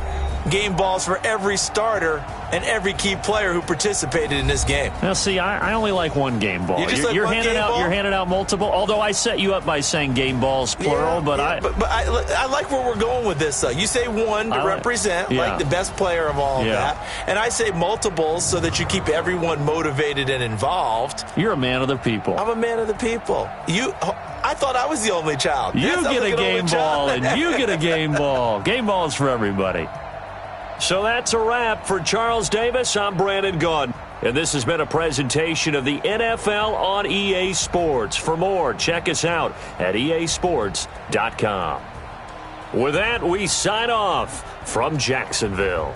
[SPEAKER 3] game balls for every starter and every key player who participated in this game.
[SPEAKER 6] Now, see, I only like one game ball. You're handing out multiple. Although I set you up by saying game balls plural, but
[SPEAKER 3] I like where we're going with this. You say one to represent, like the best player of all of that, and I say multiples so that you keep everyone motivated and involved.
[SPEAKER 6] You're a man of the people.
[SPEAKER 3] I'm a man of the people. I thought I was the only child.
[SPEAKER 6] You get a game ball, and you get a game ball. Game balls for everybody. So that's a wrap for Charles Davis. I'm Brandon Gunn. And this has been a presentation of the NFL on EA Sports. For more, check us out at easports.com. With that, we sign off from Jacksonville.